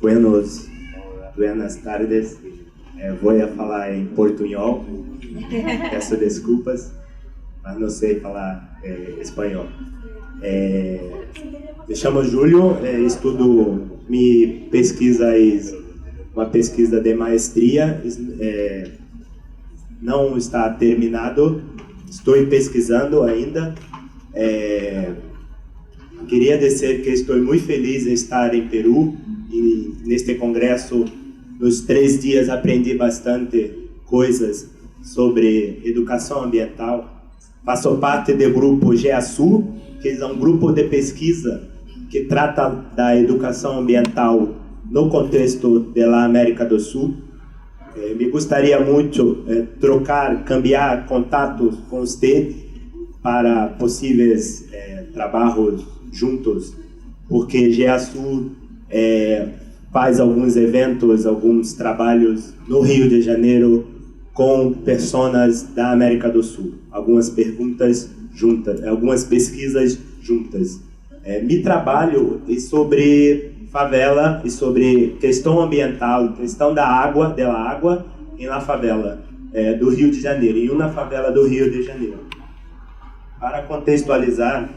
buenas tardes. Vou falar em portunhol. Peço desculpas, mas não sei falar espanhol. Me chamo Júlio, estudo uma pesquisa de maestria, não está terminado, estou pesquisando ainda. Queria dizer que estou muito feliz em estar em Peru e neste congresso, nos 3 dias, aprendi bastante coisas sobre educação ambiental. Faço parte do grupo GEASU, que é um grupo de pesquisa que trata da educação ambiental no contexto da América do Sul. Me gostaria muito cambiar contatos com você para possíveis trabalhos juntos, porque GEASU faz alguns eventos, alguns trabalhos no Rio de Janeiro com pessoas da América do Sul, algumas perguntas juntas, algumas pesquisas juntas. Me trabalho sobre favela e sobre questão ambiental, questão da água em la favela do Rio de Janeiro, em uma favela do Rio de Janeiro. Para contextualizar,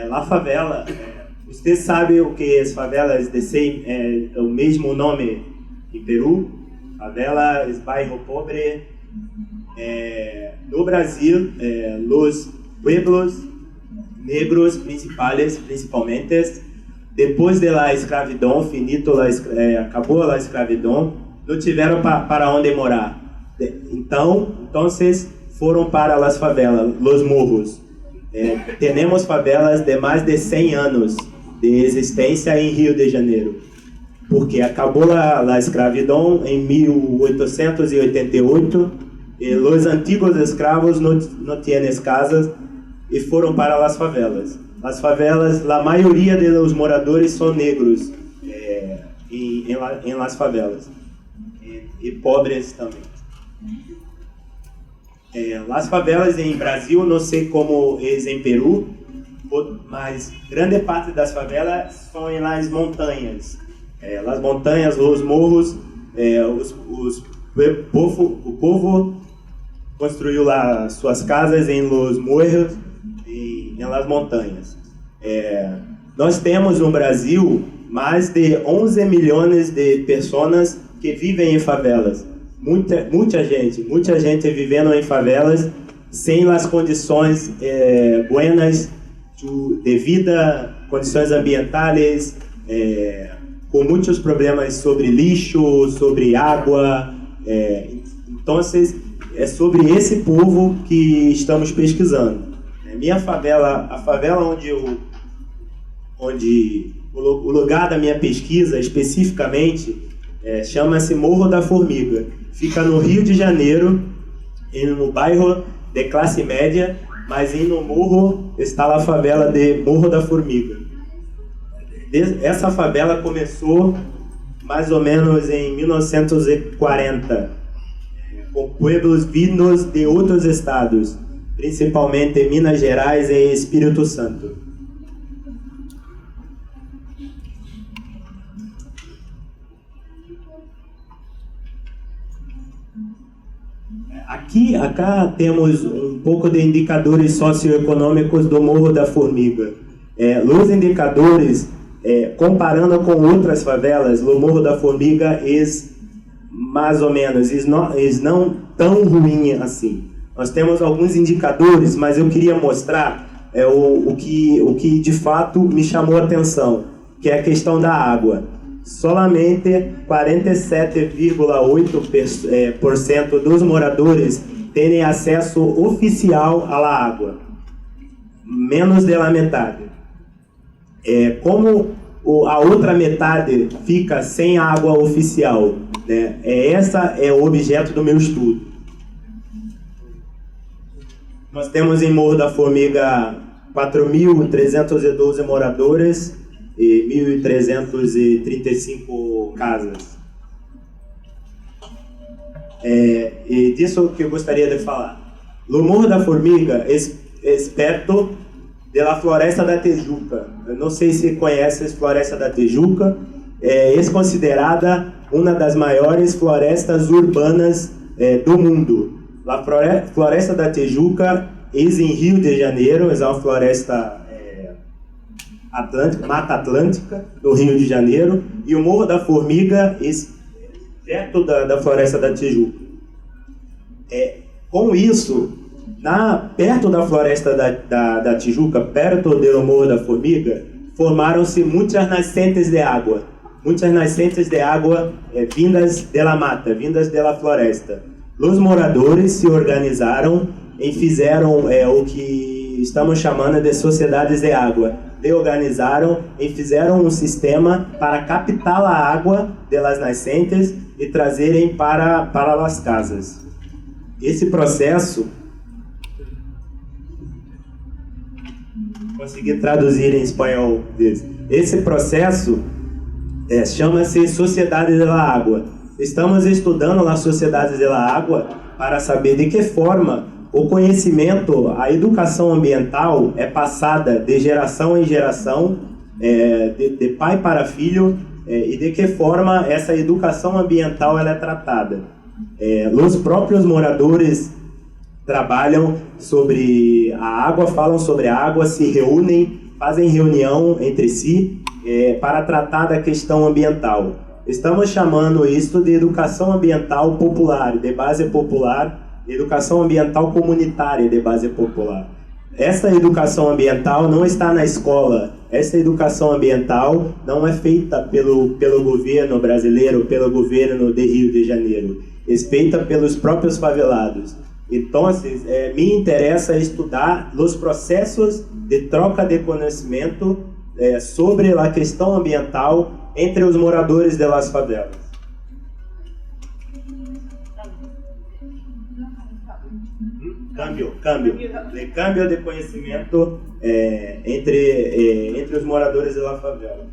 la favela, você sabe o que as favelas é o mesmo nome em Peru? Favela é bairro pobre. No Brasil, os pueblos negros principalmente, depois da escravidão, acabou a escravidão, não tiveram para onde morar. Então foram para as favelas, os morros. Temos favelas de mais de 100 anos de existência em Rio de Janeiro, porque acabou a escravidão em 1888 e os antigos escravos não tinham casas e foram para as favelas. As favelas, a maioria dos moradores são negros em las favelas e pobres também. As favelas em Brasil, não sei como é em Peru, mas grande parte das favelas são em las montanhas. As montanhas, os morros, o povo construiu lá suas casas em los morros e em las montanhas. Nós temos no Brasil mais de 11 milhões de pessoas que vivem em favelas. Muita gente vivendo em favelas sem as condições buenas de vida, condições ambientais, com muitos problemas sobre lixo, sobre água. Então, é sobre esse povo que estamos pesquisando. Minha favela, a favela onde o lugar da minha pesquisa especificamente chama-se Morro da Formiga. Fica no Rio de Janeiro, no bairro de classe média, mas no morro está a favela de Morro da Formiga. Essa favela começou mais ou menos em 1940, com pueblos vindos de outros estados, principalmente Minas Gerais e Espírito Santo. Acá temos um pouco de indicadores socioeconômicos do Morro da Formiga. Os indicadores, comparando com outras favelas, o Morro da Formiga mais ou menos, não tão ruim assim. Nós temos alguns indicadores, mas eu queria mostrar o que de fato me chamou a atenção, que é a questão da água. Solamente 47,8% dos moradores têm acesso oficial à água, menos da metade. Como a outra metade fica sem água oficial, né? Essa é o objeto do meu estudo. Nós temos em Morro da Formiga 4.312 moradores e 1.335 casas. E disso que eu gostaria de falar. O Morro da Formiga é perto da Floresta da Tijuca. Eu não sei se conhece a Floresta da Tijuca. é considerada uma das maiores florestas urbanas do mundo. A Floresta da Tijuca é em Rio de Janeiro, é uma floresta atlântica, Mata Atlântica, no Rio de Janeiro, e o Morro da Formiga é perto da Floresta da Tijuca. Com isso, perto da Floresta da Tijuca, perto do Morro da Formiga, formaram-se muitas nascentes de água. Muitas nascentes de água vindas da mata, vindas da floresta. Os moradores se organizaram e fizeram o que estamos chamando de sociedades de água. Se organizaram e fizeram um sistema para captar a água das nascentes e trazerem para as casas. Esse processo, consegui traduzir em espanhol. Esse processo chama-se Sociedade da Água. Estamos estudando as sociedades da água para saber de que forma o conhecimento, a educação ambiental é passada de geração em geração, de pai para filho, e de que forma essa educação ambiental ela é tratada. Os próprios moradores trabalham sobre a água, falam sobre a água, se reúnem, fazem reunião entre si para tratar da questão ambiental. Estamos chamando isso de educação ambiental popular, de base popular, educação ambiental comunitária de base popular. Essa educação ambiental não está na escola. Essa educação ambiental não é feita pelo governo brasileiro, pelo governo de Rio de Janeiro. É feita pelos próprios favelados. Então, me interessa estudar os processos de troca de conhecimento sobre a questão ambiental entre os moradores das favelas. Cambio de conhecimento entre os moradores da favela.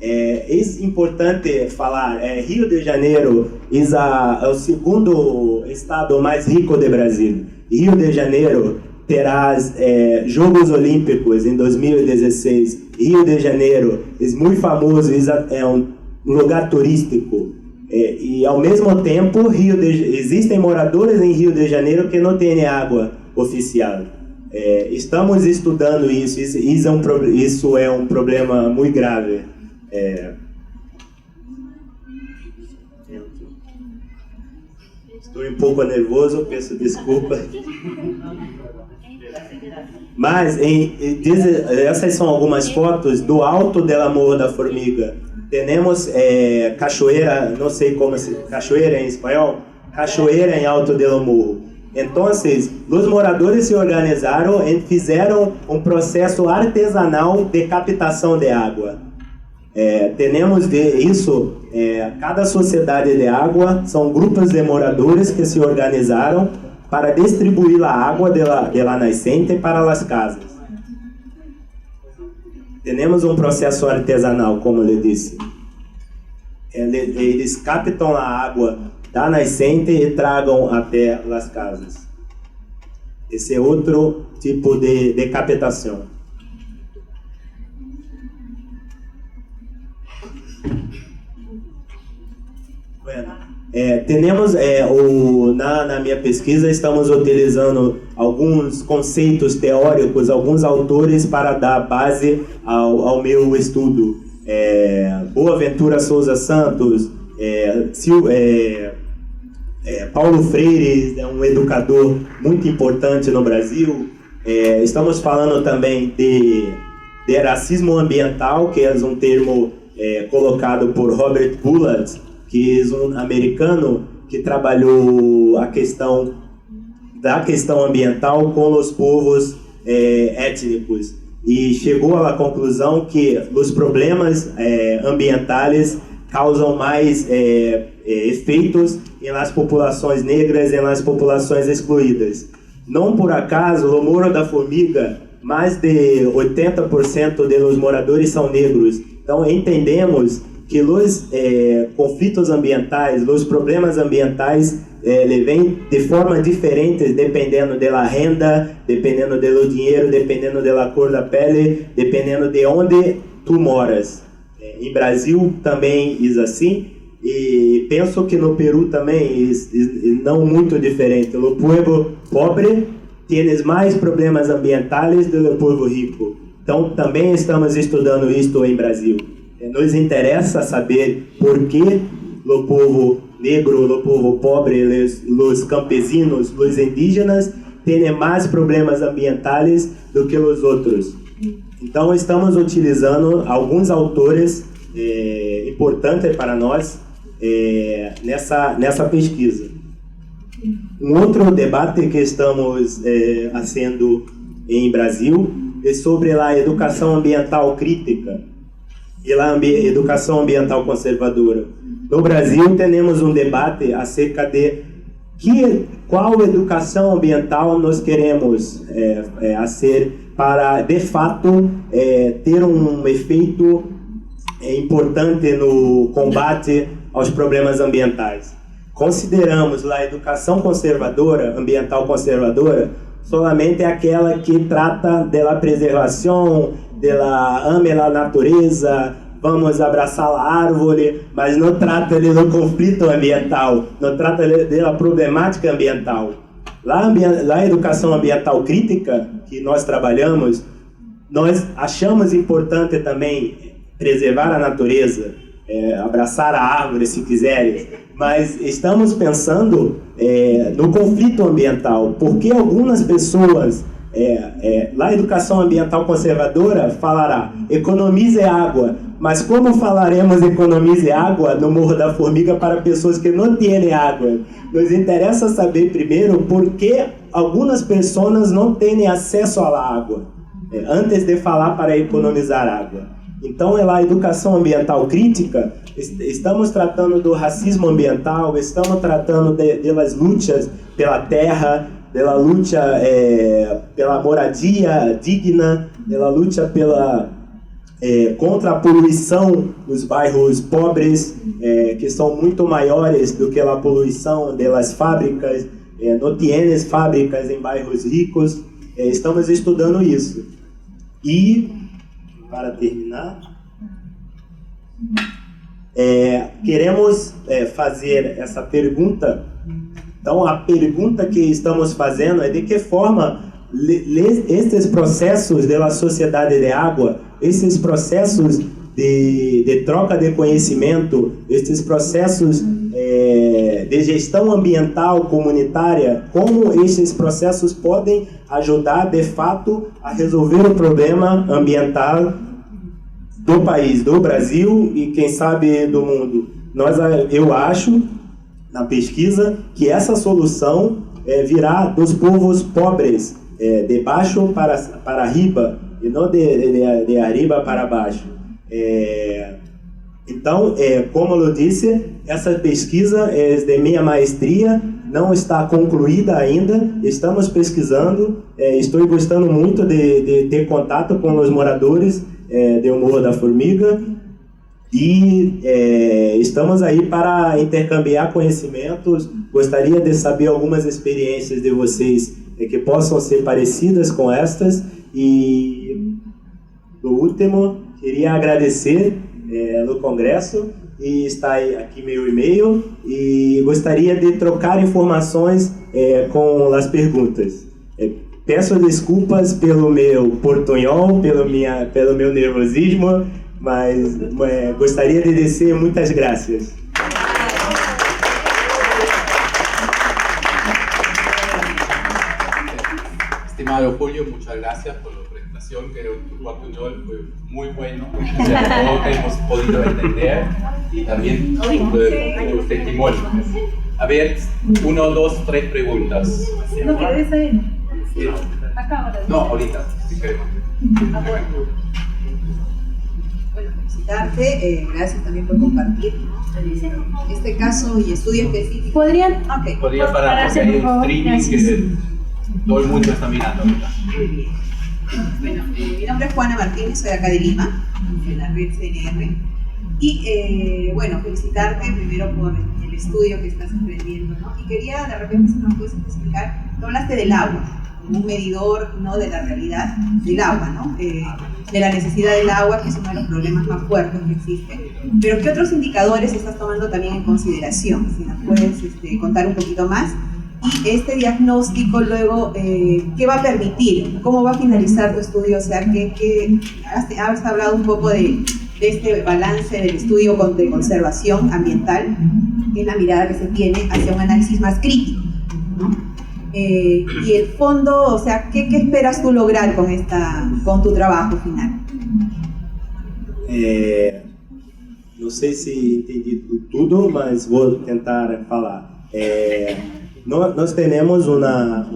É importante falar, Rio de Janeiro é o segundo estado mais rico do Brasil. Rio de Janeiro terá Jogos Olímpicos em 2016. Rio de Janeiro é muito famoso, é um lugar turístico. E ao mesmo tempo, existem moradores em Rio de Janeiro que não têm água oficial. Estamos estudando isso. Isso é um problema muito grave. Estou um pouco nervoso, peço desculpa. Mas essas são algumas fotos do alto da Morro da Formiga. Temos cachoeira, não sei como se... Cachoeira em espanhol? Cachoeira em alto do morro. Então, os moradores se organizaram e fizeram um processo artesanal de captação de água. Temos isso, cada sociedade de água são grupos de moradores que se organizaram para distribuir a água de la nascente para as casas. Temos um processo artesanal, como eu disse. Eles captam a água da nascente e tragam até as casas. Esse é outro tipo de captação. Na minha pesquisa estamos utilizando alguns conceitos teóricos, alguns autores para dar base ao meu estudo. Boaventura Souza Santos, Paulo Freire é um educador muito importante no Brasil. Estamos falando também de racismo ambiental, que é um termo colocado por Robert Pollard, que é um americano que trabalhou a questão ambiental com os povos étnicos e chegou à conclusão que os problemas ambientais causam mais efeitos nas populações negras e nas populações excluídas. Não por acaso, no Morro da Formiga, mais de 80% dos moradores são negros. Então, entendemos que os conflitos ambientais, os problemas ambientais, vêm de forma diferente dependendo da renda, dependendo do dinheiro, dependendo da cor da pele, dependendo de onde tu moras. Em Brasil também é assim, e penso que no Peru também é não muito diferente. O povo pobre tem mais problemas ambientais do que o povo rico. Então, também estamos estudando isto em Brasil. Nos interessa saber por que o povo negro, o povo pobre, os campesinos, os indígenas têm mais problemas ambientais do que os outros. Então, estamos utilizando alguns autores importantes para nós nessa pesquisa. Um outro debate que estamos fazendo em Brasil é sobre a educação ambiental crítica e a educação ambiental conservadora. No Brasil, temos um debate acerca de qual educação ambiental nós queremos fazer para, de fato, ter um efeito importante no combate aos problemas ambientais. Consideramos a educação conservadora, ambiental conservadora, solamente aquela que trata da preservação, ame a natureza, vamos abraçar a árvore, mas não trata do conflito ambiental, não trata da problemática ambiental. A educação ambiental crítica que nós trabalhamos, nós achamos importante também preservar a natureza, abraçar a árvore, se quiseres, mas estamos pensando no conflito ambiental, porque algumas pessoas, a educação ambiental conservadora falará, economize água, mas como falaremos economize água no Morro da Formiga para pessoas que não têm água? Nos interessa saber primeiro por que algumas pessoas não têm acesso à água, antes de falar para economizar água. Então, a educação ambiental crítica, estamos tratando do racismo ambiental, estamos tratando das lutas pela terra, pela luta pela moradia digna, pela luta contra a poluição dos bairros pobres, que são muito maiores do que a poluição das fábricas. Não tienes fábricas em bairros ricos. Estamos estudando isso. E, para terminar, queremos fazer essa pergunta. Então, a pergunta que estamos fazendo é de que forma esses processos da sociedade de água, esses processos de troca de conhecimento, esses processos de gestão ambiental comunitária, como esses processos podem ajudar, de fato, a resolver o problema ambiental do país, do Brasil e, quem sabe, do mundo. Eu acho, na pesquisa, que essa solução virá dos povos pobres, de baixo para arriba, e não de arriba para baixo. Então, como eu disse, essa pesquisa é de minha maestria, não está concluída ainda, estamos pesquisando, estou gostando muito de ter contato com os moradores do Morro da Formiga, e estamos aí para intercambiar conhecimentos. Gostaria de saber algumas experiências de vocês que possam ser parecidas com estas. E, por último, queria agradecer no congresso e está aqui meu e-mail, e gostaria de trocar informações com as perguntas. Peço desculpas pelo meu portunhol, pelo meu nervosismo, mas gostaria de dizer muitas graças. Estimado Julio, muchas gracias por la presentación. Creo que tu portuñol fue muy bueno, todo que hemos podido entender, y también tu testimonio. A ver, 1, 2, 3 preguntas. ¿No querés ahí? No, ahorita, si queremos. Bueno, felicitarte, gracias también por compartir este caso y estudio específico. ¿Podría Para porque hay un streaming que todo el mundo está mirando ahorita. Muy bien. Bueno, mi nombre es Juana Martínez, soy acá de Lima, de la red CNR. Y bueno, felicitarte primero por el estudio que estás emprendiendo, ¿no? Y quería de repente, si nos puedes explicar, tú hablaste del agua como un medidor, ¿no?, de la realidad del agua, ¿no? De la necesidad del agua, que es uno de los problemas más fuertes que existen. Pero ¿qué otros indicadores estás tomando también en consideración? Si nos puedes contar un poquito más. Y este diagnóstico luego, ¿qué va a permitir? ¿Cómo va a finalizar tu estudio? O sea, has hablado un poco de este balance del estudio de conservación ambiental, que es la mirada que se tiene hacia un análisis más crítico, ¿no? Y el fondo, o sea, ¿qué esperas tú lograr con tu trabajo final? Não sei se entendi tudo, mas vou tentar falar. Nós temos uma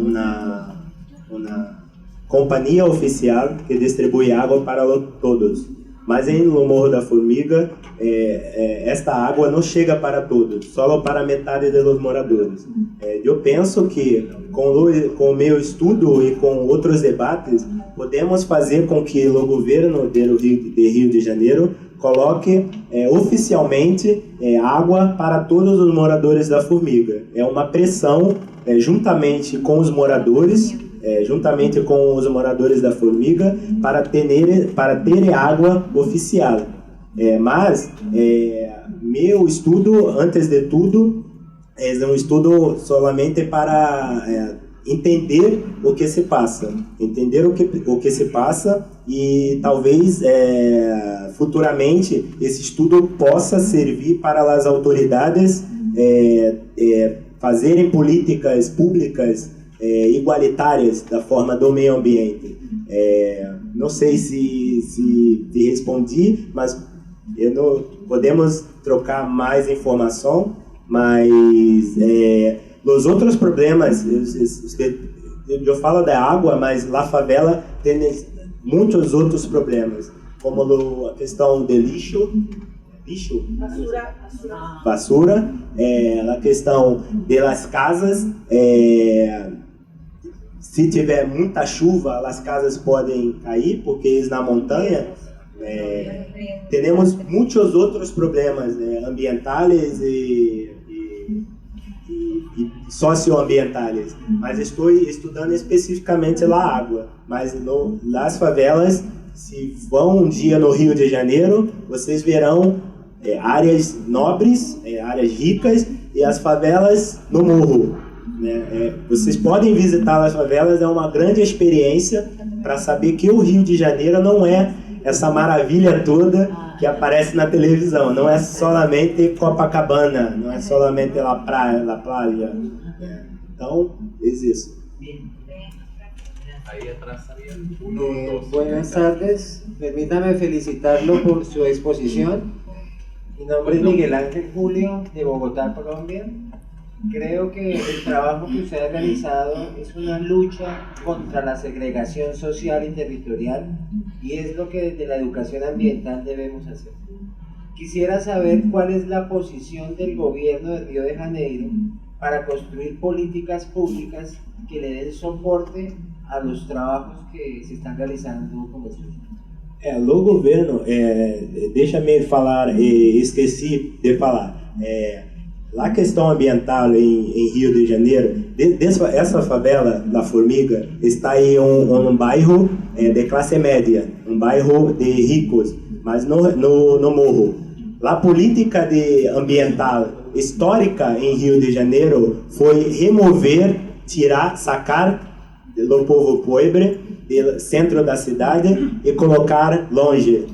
companhia oficial que distribui água para todos, mas em Morro da Formiga esta água não chega para todos, só para metade dos moradores. Eu penso que com o meu estudo e com outros debates podemos fazer com que o governo do Rio de Janeiro coloque oficialmente água para todos os moradores da Formiga. É uma pressão juntamente com os moradores da Formiga para ter água oficial. Mas meu estudo, antes de tudo, é um estudo solamente para entender o que se passa, e talvez futuramente esse estudo possa servir para as autoridades fazerem políticas públicas igualitárias da forma do meio ambiente. Não sei se te respondi, mas podemos trocar mais informação, mas os outros problemas, eu falo da água, mas a favela tem muitos outros problemas, como a questão de lixo, basura, a questão das casas, se tiver muita chuva, as casas podem cair, porque na montanha temos muitos outros problemas ambientais e socioambientais, mas estou estudando especificamente a água. Mas nas favelas, se vão um dia no Rio de Janeiro, vocês verão áreas nobres, áreas ricas, e as favelas no morro. Vocês podem visitar as favelas, é uma grande experiência para saber que o Rio de Janeiro não é essa maravilha toda que aparece na televisão. Não é solamente Copacabana, não é solamente la playa. Então, é isso. Buenas tardes, permítame felicitarlo por su exposición. Mi nombre es Miguel Ángel Julio, de Bogotá, Colombia. Creo que el trabajo que usted ha realizado es una lucha contra la segregación social y territorial, y es lo que desde la educación ambiental debemos hacer. Quisiera saber cuál es la posición del gobierno de Río de Janeiro para construir políticas públicas que le den soporte a los trabajos que se están realizando como estudiantes. O governo, deixa-me falar, esqueci de falar. A questão ambiental em Rio de Janeiro, essa favela da Formiga está em um bairro de classe média, um bairro de ricos, mas no morro. A política ambiental histórica em Rio de Janeiro foi remover, sacar do povo pobre do centro da cidade e colocar longe,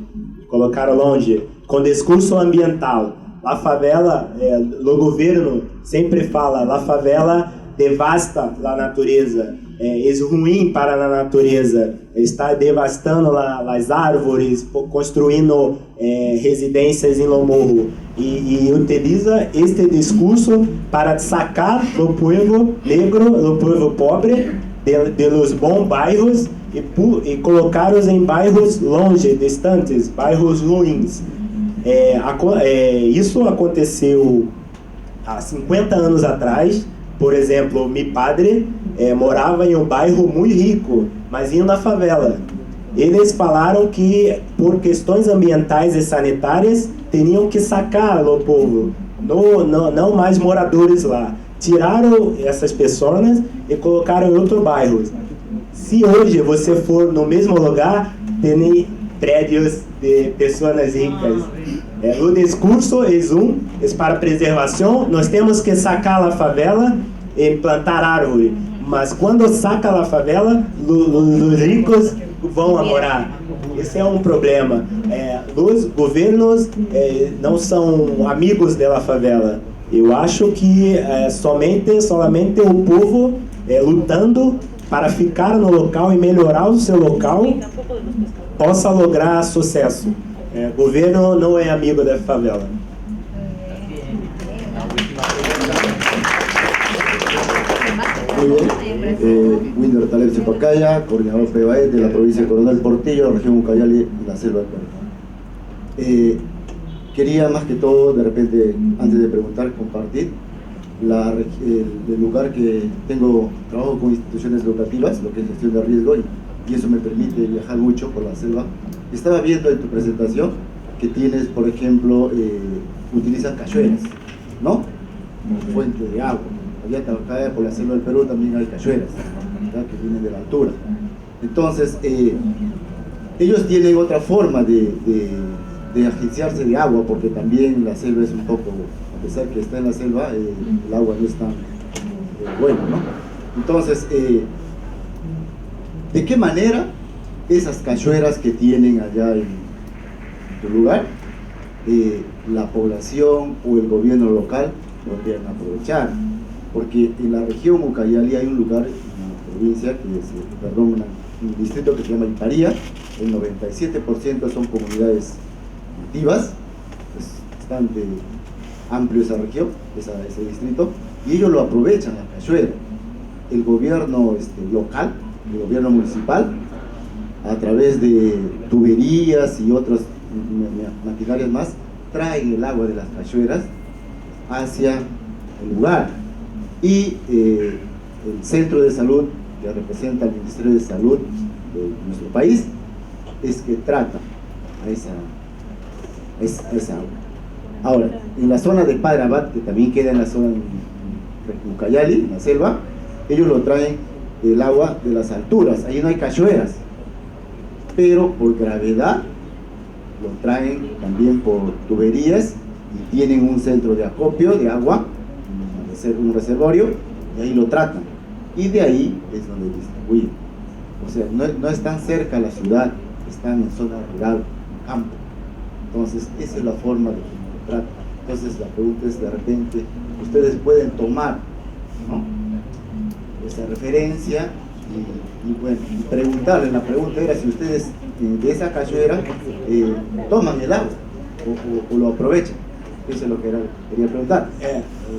com discurso ambiental. A favela, o governo sempre fala, a favela devasta a natureza, é ruim para a natureza, está devastando as árvores, construindo residências em morro, e utiliza este discurso para sacar o povo negro, o povo pobre, de los bons bairros e colocá-los em bairros longe, distantes, bairros ruins. Isso aconteceu há 50 anos atrás. Por exemplo, meu padre morava em um bairro muito rico, mas ia na favela. Eles falaram que, por questões ambientais e sanitárias, tinham que sacar o povo, não mais moradores lá. Tiraram essas pessoas e colocaram em outros bairros. se hoje você for no mesmo lugar, tem prédios de pessoas ricas. O discurso é para preservação. Nós temos que sacar a favela e plantar árvore. Mas quando saca a favela, os ricos vão morar. Esse é um problema. Os governos não são amigos da favela. Eu acho que somente o povo lutando para ficar no local e melhorar o seu local possa lograr sucesso. O governo não é amigo da favela. Muy bien. Winder Taleb Cepacaya, coordinador PBAE de la provincia de Coronel Portillo, región Ucayali y la selva del Perú. Quería más que todo, de repente, antes de preguntar, compartir el lugar que trabajo con instituciones educativas, lo que es gestión de riesgo, y eso me permite viajar mucho por la selva. Estaba viendo en tu presentación que tienes, por ejemplo, utilizan cañuelas, ¿no? Como fuente de agua. Allá por la selva del Perú también hay cañuelas, ¿verdad? Que vienen de la altura. Entonces, ellos tienen otra forma de agenciarse de agua, porque también la selva es un poco, a pesar que está en la selva, el agua no es tan buena, ¿no? Entonces, ¿de qué manera esas cañuelas que tienen allá en tu lugar, la población o el gobierno local podrían aprovechar? Porque en la región Ucayali hay un lugar, una provincia, un distrito que se llama Iparía. El 97% son comunidades nativas, es bastante amplio esa región, ese distrito, y ellos lo aprovechan, la cañuela. El gobierno local, el gobierno municipal, a través de tuberías y otras maquinarias más, traen el agua de las cañuelas hacia el lugar. Y el centro de salud, que representa al Ministerio de Salud de nuestro país, es que trata a esa agua. Ahora, en la zona de Padre Abad, que también queda en la zona de Ucayali, en la selva, ellos lo traen el agua de las alturas. Ahí no hay cañuelas, pero por gravedad lo traen también por tuberías y tienen un centro de acopio de agua, un reservorio, y ahí lo tratan, y de ahí es donde distribuyen. O sea, no están cerca a la ciudad, están en zona rural, en campo. Entonces esa es la forma de que lo tratan. Entonces la pregunta es, de repente ustedes pueden tomar, ¿no?, esa referencia y bueno, preguntarle. La pregunta era si ustedes de esa cañuela toman el agua o lo aprovechan. Eso es lo que quería preguntar.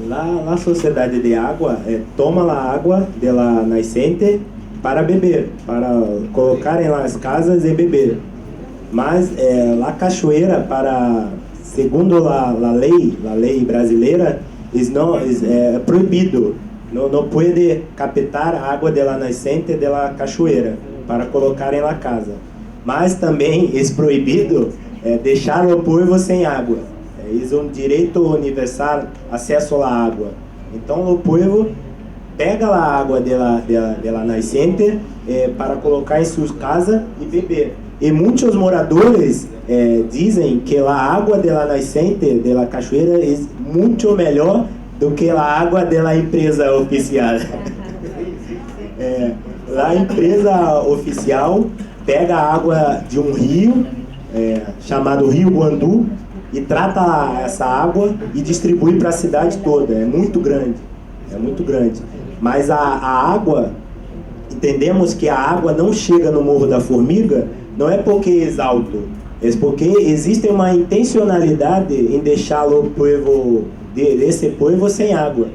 La sociedade de água toma a água da nascente para beber, para colocar em las casas e beber. Mas a cachoeira, segundo a lei brasileira, é proibido. Não pode captar a água da nascente da cachoeira para colocar em la casa. Mas também é proibido deixar o povo sem água. É um direito universal acesso à água. Então o povo pega a água da nascente para colocar em suas casas e beber. E muitos moradores dizem que a água da nascente da cachoeira é muito melhor do que a água da empresa oficial. A empresa oficial pega a água de um rio chamado Rio Guandu e trata essa água e distribui para a cidade toda. É muito grande, mas a água, entendemos que a água não chega no Morro da Formiga, não é porque é alto, é porque existe uma intencionalidade em deixar o povo, desse povo sem água.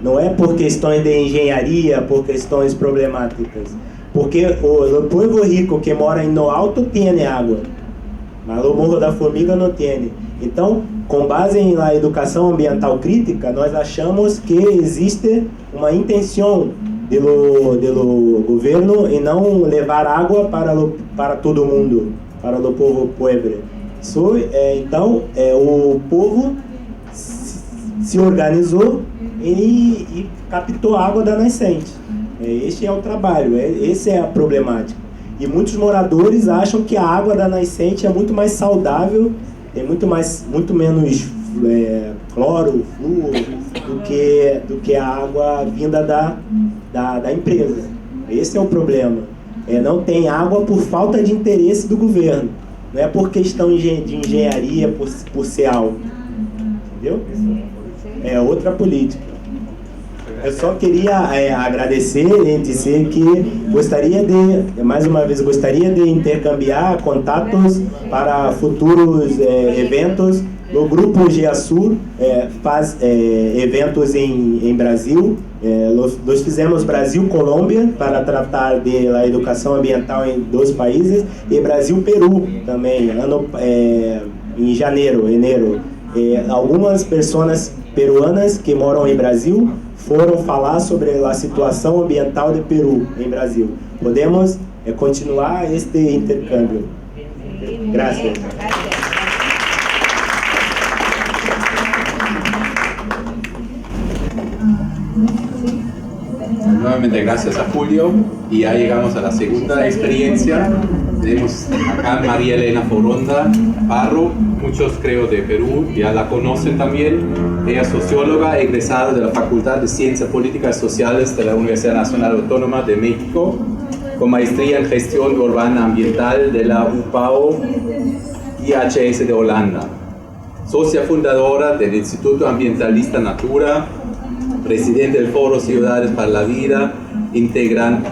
Não é por questões de engenharia, por questões problemáticas, porque o povo rico que mora no alto tem água, mas o Morro da Formiga não tem. Então, com base na educação ambiental crítica, nós achamos que existe uma intenção do governo em não levar água para todo mundo, para o povo pobre. Então, o povo se organizou e captou água da nascente. Este é o trabalho, essa é a problemática. E muitos moradores acham que a água da nascente é muito mais saudável, tem muito menos cloro, flúor, do que a água vinda da empresa. Esse é o problema. Não tem água por falta de interesse do governo. Não é por questão de engenharia, por ser algo. Entendeu? É outra política. Eu só queria agradecer e dizer que gostaria de intercambiar contatos para futuros eventos. O Grupo GEASUR faz eventos em Brasil. Nós fizemos Brasil-Colômbia para tratar da educação ambiental em 2 países e Brasil-Peru também, em janeiro. Algumas pessoas peruanas que moram em Brasil foram falar sobre a situação ambiental de Peru em Brasil. Podemos continuar este intercâmbio. Gracias. Nuevamente gracias a Julio, y ya llegamos a la segunda experiencia. Tenemos acá a María Elena Foronda Parro, muchos creo de Perú ya la conocen también. Ella es socióloga egresada de la Facultad de Ciencias Políticas y Sociales de la Universidad Nacional Autónoma de México, con maestría en Gestión Urbana Ambiental de la UPAO IHS de Holanda. Socia fundadora del Instituto Ambientalista Natura, presidente del Foro Ciudades para la Vida, integrante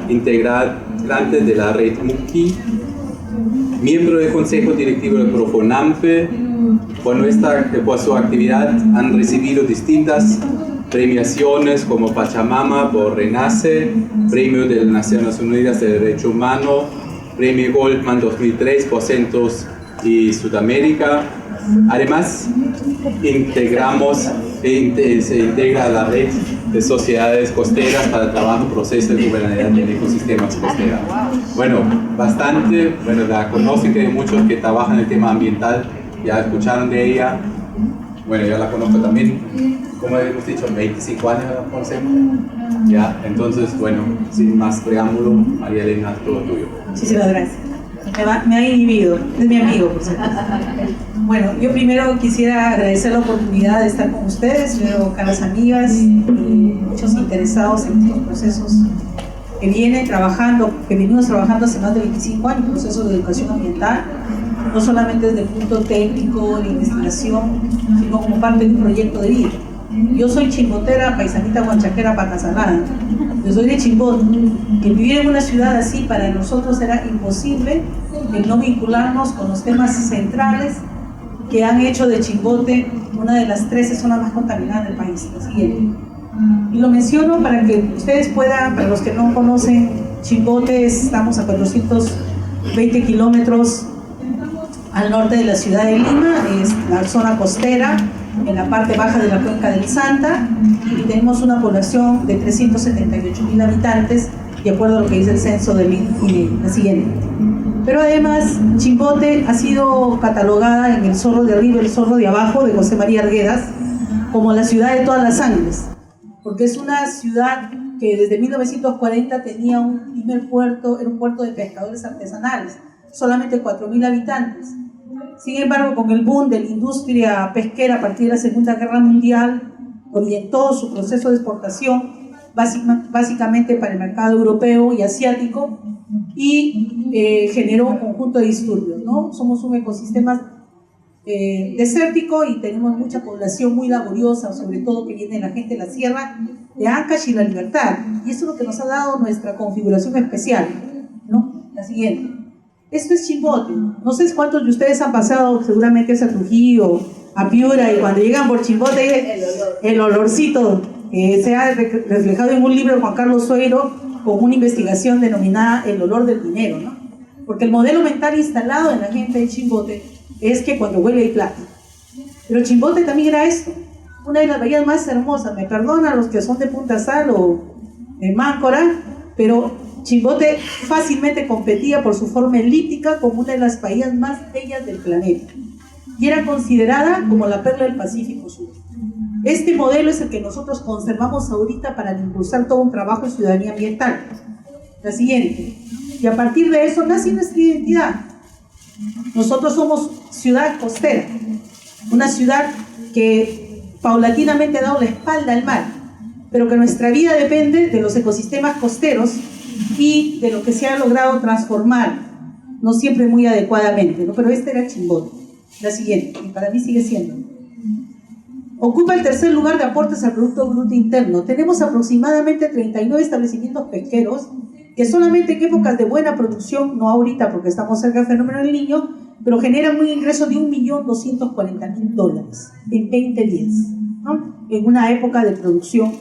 de la red MUCI, miembro del Consejo Directivo de Profonampe. Por su actividad han recibido distintas premiaciones como Pachamama por Renace, Premio de las Naciones Unidas de Derecho Humano, Premio Goldman 2003 por Centros y Sudamérica. Además, se integra a la red de sociedades costeras para el trabajo y proceso de gobernabilidad de ecosistemas costeros. Bueno, la conocen, que hay muchos que trabajan en el tema ambiental, ya escucharon de ella. Bueno, yo la conozco también, como hemos dicho, 25 años la conocemos. Ya, entonces, bueno, sin más preámbulo, María Elena, todo tuyo. Muchísimas gracias. Me ha inhibido, es mi amigo, por supuesto. Bueno, yo primero quisiera agradecer la oportunidad de estar con ustedes. Veo caras amigas y muchos interesados en estos procesos que venimos trabajando hace más de 25 años, procesos de educación ambiental, no solamente desde el punto técnico de investigación, sino como parte de un proyecto de vida. Yo soy chimbotera, paisanita huanchaquera, patasalada. Yo soy de Chimbote. El vivir en una ciudad así para nosotros era imposible el no vincularnos con los temas centrales que han hecho de Chimbote una de las 13 zonas más contaminadas del país, la siguiente. Y lo menciono para que ustedes puedan, para los que no conocen Chimbote, estamos a 420 kilómetros al norte de la ciudad de Lima, es la zona costera, en la parte baja de la cuenca del Santa, y tenemos una población de 378.000 habitantes, de acuerdo a lo que dice el censo del INE, la siguiente. Pero además, Chimbote ha sido catalogada en El Zorro de Arriba, El Zorro de Abajo, de José María Arguedas, como la ciudad de todas las sangres, porque es una ciudad que desde 1940 tenía un primer puerto, era un puerto de pescadores artesanales, solamente 4.000 habitantes. Sin embargo, con el boom de la industria pesquera a partir de la Segunda Guerra Mundial, orientó su proceso de exportación básicamente para el mercado europeo y asiático, y generó un conjunto de disturbios, ¿no? Somos un ecosistema desértico y tenemos mucha población muy laboriosa, sobre todo que viene la gente de la sierra de Ancash y La Libertad, y eso es lo que nos ha dado nuestra configuración especial, ¿no? La siguiente. Esto es Chimbote. No sé cuántos de ustedes han pasado, seguramente es a Trujillo, a Piura, y cuando llegan por Chimbote, el olorcito se ha reflejado en un libro de Juan Carlos Sueiro con una investigación denominada El olor del dinero, ¿no? Porque el modelo mental instalado en la gente de Chimbote es que cuando huele hay plata. Pero Chimbote también era esto, una de las bahías más hermosas. Me perdonan los que son de Punta Sal o de Máncora, pero Chimbote fácilmente competía por su forma elíptica como una de las bahías más bellas del planeta, y era considerada como la perla del Pacífico Sur. Este modelo es el que nosotros conservamos ahorita para impulsar todo un trabajo de ciudadanía ambiental. La siguiente. Y a partir de eso nace nuestra identidad. Nosotros somos ciudad costera, una ciudad que paulatinamente ha dado la espalda al mar, pero que nuestra vida depende de los ecosistemas costeros y de lo que se ha logrado transformar, no siempre muy adecuadamente, ¿no? Pero este era Chimbote. La siguiente, y para mí sigue siendo. Ocupa el tercer lugar de aportes al Producto Bruto Interno. Tenemos aproximadamente 39 establecimientos pesqueros que solamente en épocas de buena producción, no ahorita porque estamos cerca del fenómeno del Niño, pero generan un ingreso de $1.240.000 en 20 días, ¿no? En una época de producción.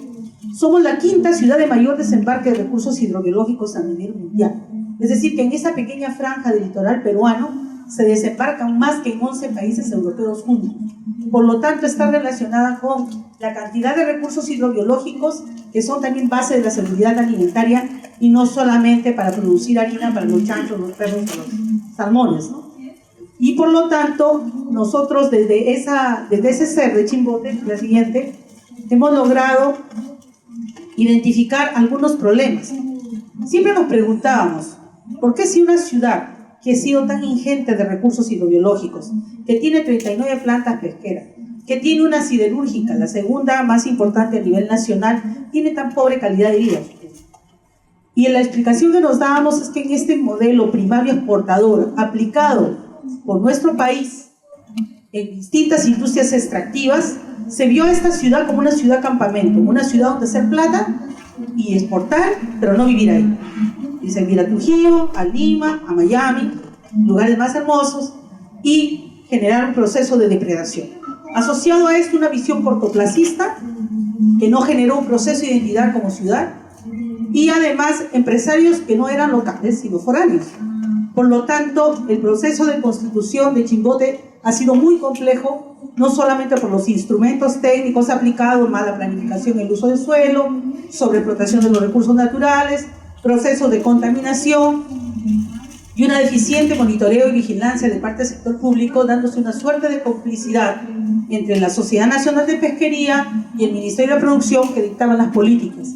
Somos la quinta ciudad de mayor desembarque de recursos hidrobiológicos a nivel mundial. Es decir, que en esa pequeña franja del litoral peruano se desembarcan más que en 11 países europeos juntos. Por lo tanto, está relacionada con la cantidad de recursos hidrobiológicos que son también base de la seguridad alimentaria y no solamente para producir harina para los chanchos, los perros, los salmones, ¿no? Y por lo tanto, nosotros desde ese ser de Chimbote, la siguiente, hemos logrado identificar algunos problemas. Siempre nos preguntábamos, ¿por qué si una ciudad que ha sido tan ingente de recursos hidrobiológicos, que tiene 39 plantas pesqueras, que tiene una siderúrgica, la segunda más importante a nivel nacional, tiene tan pobre calidad de vida? Y la explicación que nos dábamos es que en este modelo primario exportador aplicado por nuestro país en distintas industrias extractivas, se vio a esta ciudad como una ciudad campamento, una ciudad donde hacer plata y exportar, pero no vivir ahí. Y servir a Trujillo, a Lima, a Miami, lugares más hermosos, y generar un proceso de depredación. Asociado a esto, una visión cortoplacista que no generó un proceso de identidad como ciudad, y además empresarios que no eran locales, sino foráneos. Por lo tanto, el proceso de constitución de Chimbote ha sido muy complejo, no solamente por los instrumentos técnicos aplicados, mala planificación en el uso del suelo, sobreexplotación de los recursos naturales, procesos de contaminación y una deficiente monitoreo y vigilancia de parte del sector público, dándose una suerte de complicidad entre la Sociedad Nacional de Pesquería y el Ministerio de Producción que dictaban las políticas,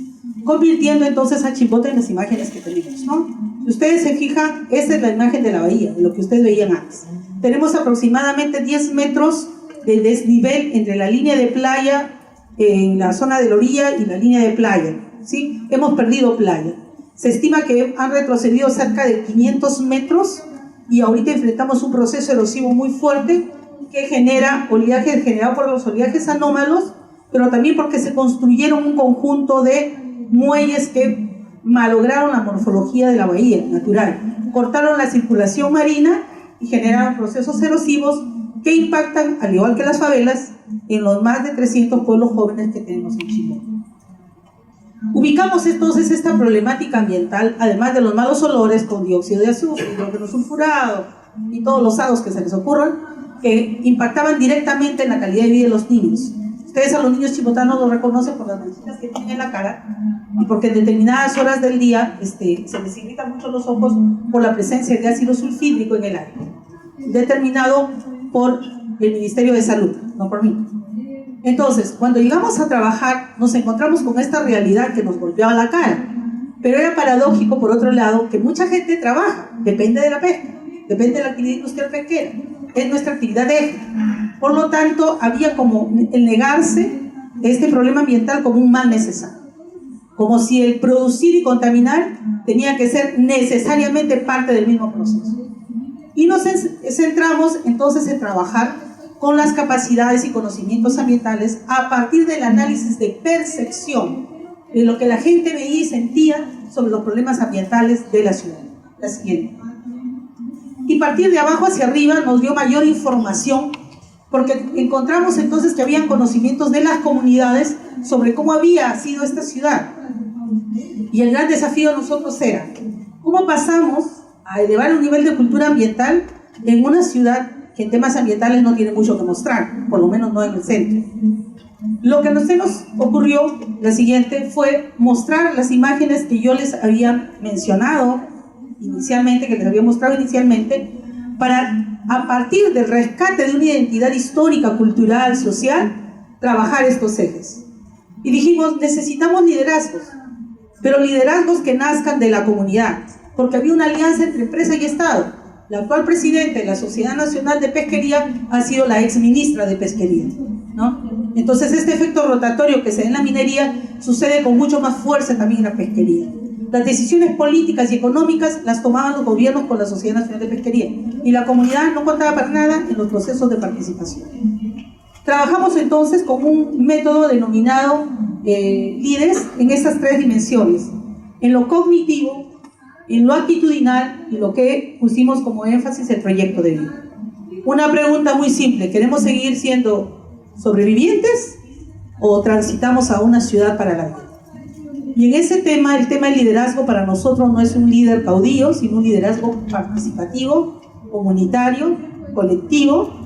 convirtiendo entonces a Chimbote en las imágenes que tenemos, ¿no? Si ustedes se fijan, esta es la imagen de la bahía, de lo que ustedes veían antes. Tenemos aproximadamente 10 metros de desnivel entre la línea de playa en la zona de la orilla y la línea de playa, ¿sí? Hemos perdido playa. Se estima que han retrocedido cerca de 500 metros y ahorita enfrentamos un proceso erosivo muy fuerte que genera oleaje generado por los oleajes anómalos, pero también porque se construyeron un conjunto de muelles que malograron la morfología de la bahía natural, cortaron la circulación marina y generaron procesos erosivos que impactan, al igual que las favelas, en los más de 300 pueblos jóvenes que tenemos en Chile. Ubicamos entonces esta problemática ambiental, además de los malos olores con dióxido de azufre, hidrógeno sulfurado y todos los hados que se les ocurran, que impactaban directamente en la calidad de vida de los niños. Ustedes a los niños chimbotanos los reconocen por las manchitas que tienen en la cara y porque en determinadas horas del día se les irritan mucho los ojos por la presencia de ácido sulfídrico en el aire, determinado por el Ministerio de Salud, no por mí. Entonces, cuando llegamos a trabajar, nos encontramos con esta realidad que nos golpeaba la cara. Pero era paradójico, por otro lado, que mucha gente trabaja, depende de la pesca, depende de la actividad industrial pesquera, es nuestra actividad eje. Por lo tanto, había como el negarse este problema ambiental como un mal necesario. Como si el producir y contaminar tenía que ser necesariamente parte del mismo proceso. Y nos centramos entonces en trabajar con las capacidades y conocimientos ambientales a partir del análisis de percepción de lo que la gente veía y sentía sobre los problemas ambientales de la ciudad. La siguiente. Y partir de abajo hacia arriba nos dio mayor información porque encontramos entonces que habían conocimientos de las comunidades sobre cómo había sido esta ciudad. Y el gran desafío de nosotros era cómo pasamos a elevar un nivel de cultura ambiental en una ciudad que en temas ambientales no tiene mucho que mostrar, por lo menos no en el centro. Lo que se nos ocurrió, la siguiente, fue mostrar las imágenes que yo les había mencionado inicialmente, que les había mostrado inicialmente, para, a partir del rescate de una identidad histórica, cultural, social, trabajar estos ejes. Y dijimos, necesitamos liderazgos, pero liderazgos que nazcan de la comunidad, porque había una alianza entre empresa y Estado. La actual presidenta de la Sociedad Nacional de Pesquería ha sido la ex ministra de Pesquería, ¿no? Entonces este efecto rotatorio que se da en la minería sucede con mucho más fuerza también en la pesquería. Las decisiones políticas y económicas las tomaban los gobiernos con la Sociedad Nacional de Pesquería y la comunidad no contaba para nada en los procesos de participación. Trabajamos entonces con un método denominado líderes en estas tres dimensiones, en lo cognitivo, en lo actitudinal y lo que pusimos como énfasis el proyecto de vida. Una pregunta muy simple: ¿queremos seguir siendo sobrevivientes o transitamos a una ciudad para la vida? Y en ese tema, el tema del liderazgo para nosotros no es un líder caudillo, sino un liderazgo participativo, comunitario, colectivo,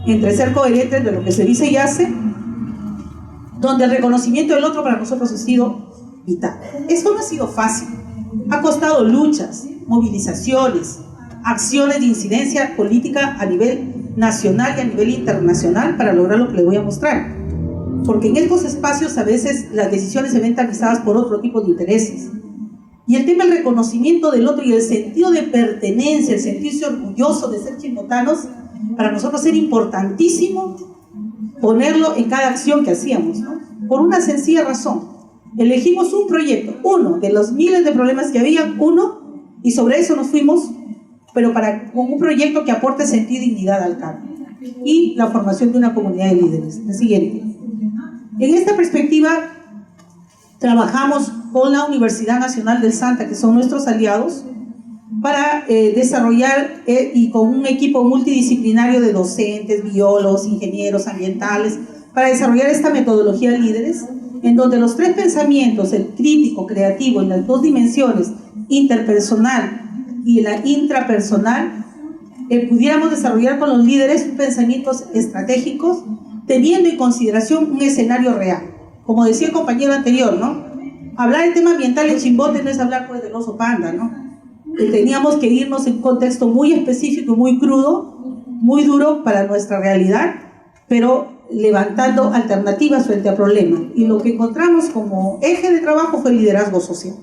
entre ser coherentes de lo que se dice y hace, donde el reconocimiento del otro para nosotros ha sido vital. Esto no ha sido fácil, ha costado luchas, movilizaciones, acciones de incidencia política a nivel nacional y a nivel internacional para lograr lo que les voy a mostrar. Porque en estos espacios a veces las decisiones se ven tamizadas por otro tipo de intereses. Y el tema del reconocimiento del otro y el sentido de pertenencia, el sentirse orgulloso de ser chimotanos, para nosotros era importantísimo ponerlo en cada acción que hacíamos, ¿no? Por una sencilla razón: elegimos un proyecto, uno de los miles de problemas que había, uno, y sobre eso nos fuimos, pero con un proyecto que aporte sentido y dignidad al cambio y la formación de una comunidad de líderes. El siguiente. En esta perspectiva trabajamos con la Universidad Nacional del Santa, que son nuestros aliados, para desarrollar y con un equipo multidisciplinario de docentes, biólogos, ingenieros ambientales, para desarrollar esta metodología de líderes, en donde los tres pensamientos, el crítico, creativo, en las dos dimensiones, interpersonal y la intrapersonal, pudiéramos desarrollar con los líderes pensamientos estratégicos, teniendo en consideración un escenario real. Como decía el compañero anterior, ¿no? Hablar del tema ambiental en Chimbote no es hablar pues del oso panda, ¿no? Teníamos que irnos en un contexto muy específico, muy crudo, muy duro para nuestra realidad, pero levantando alternativas frente al problema. Y lo que encontramos como eje de trabajo fue el liderazgo social.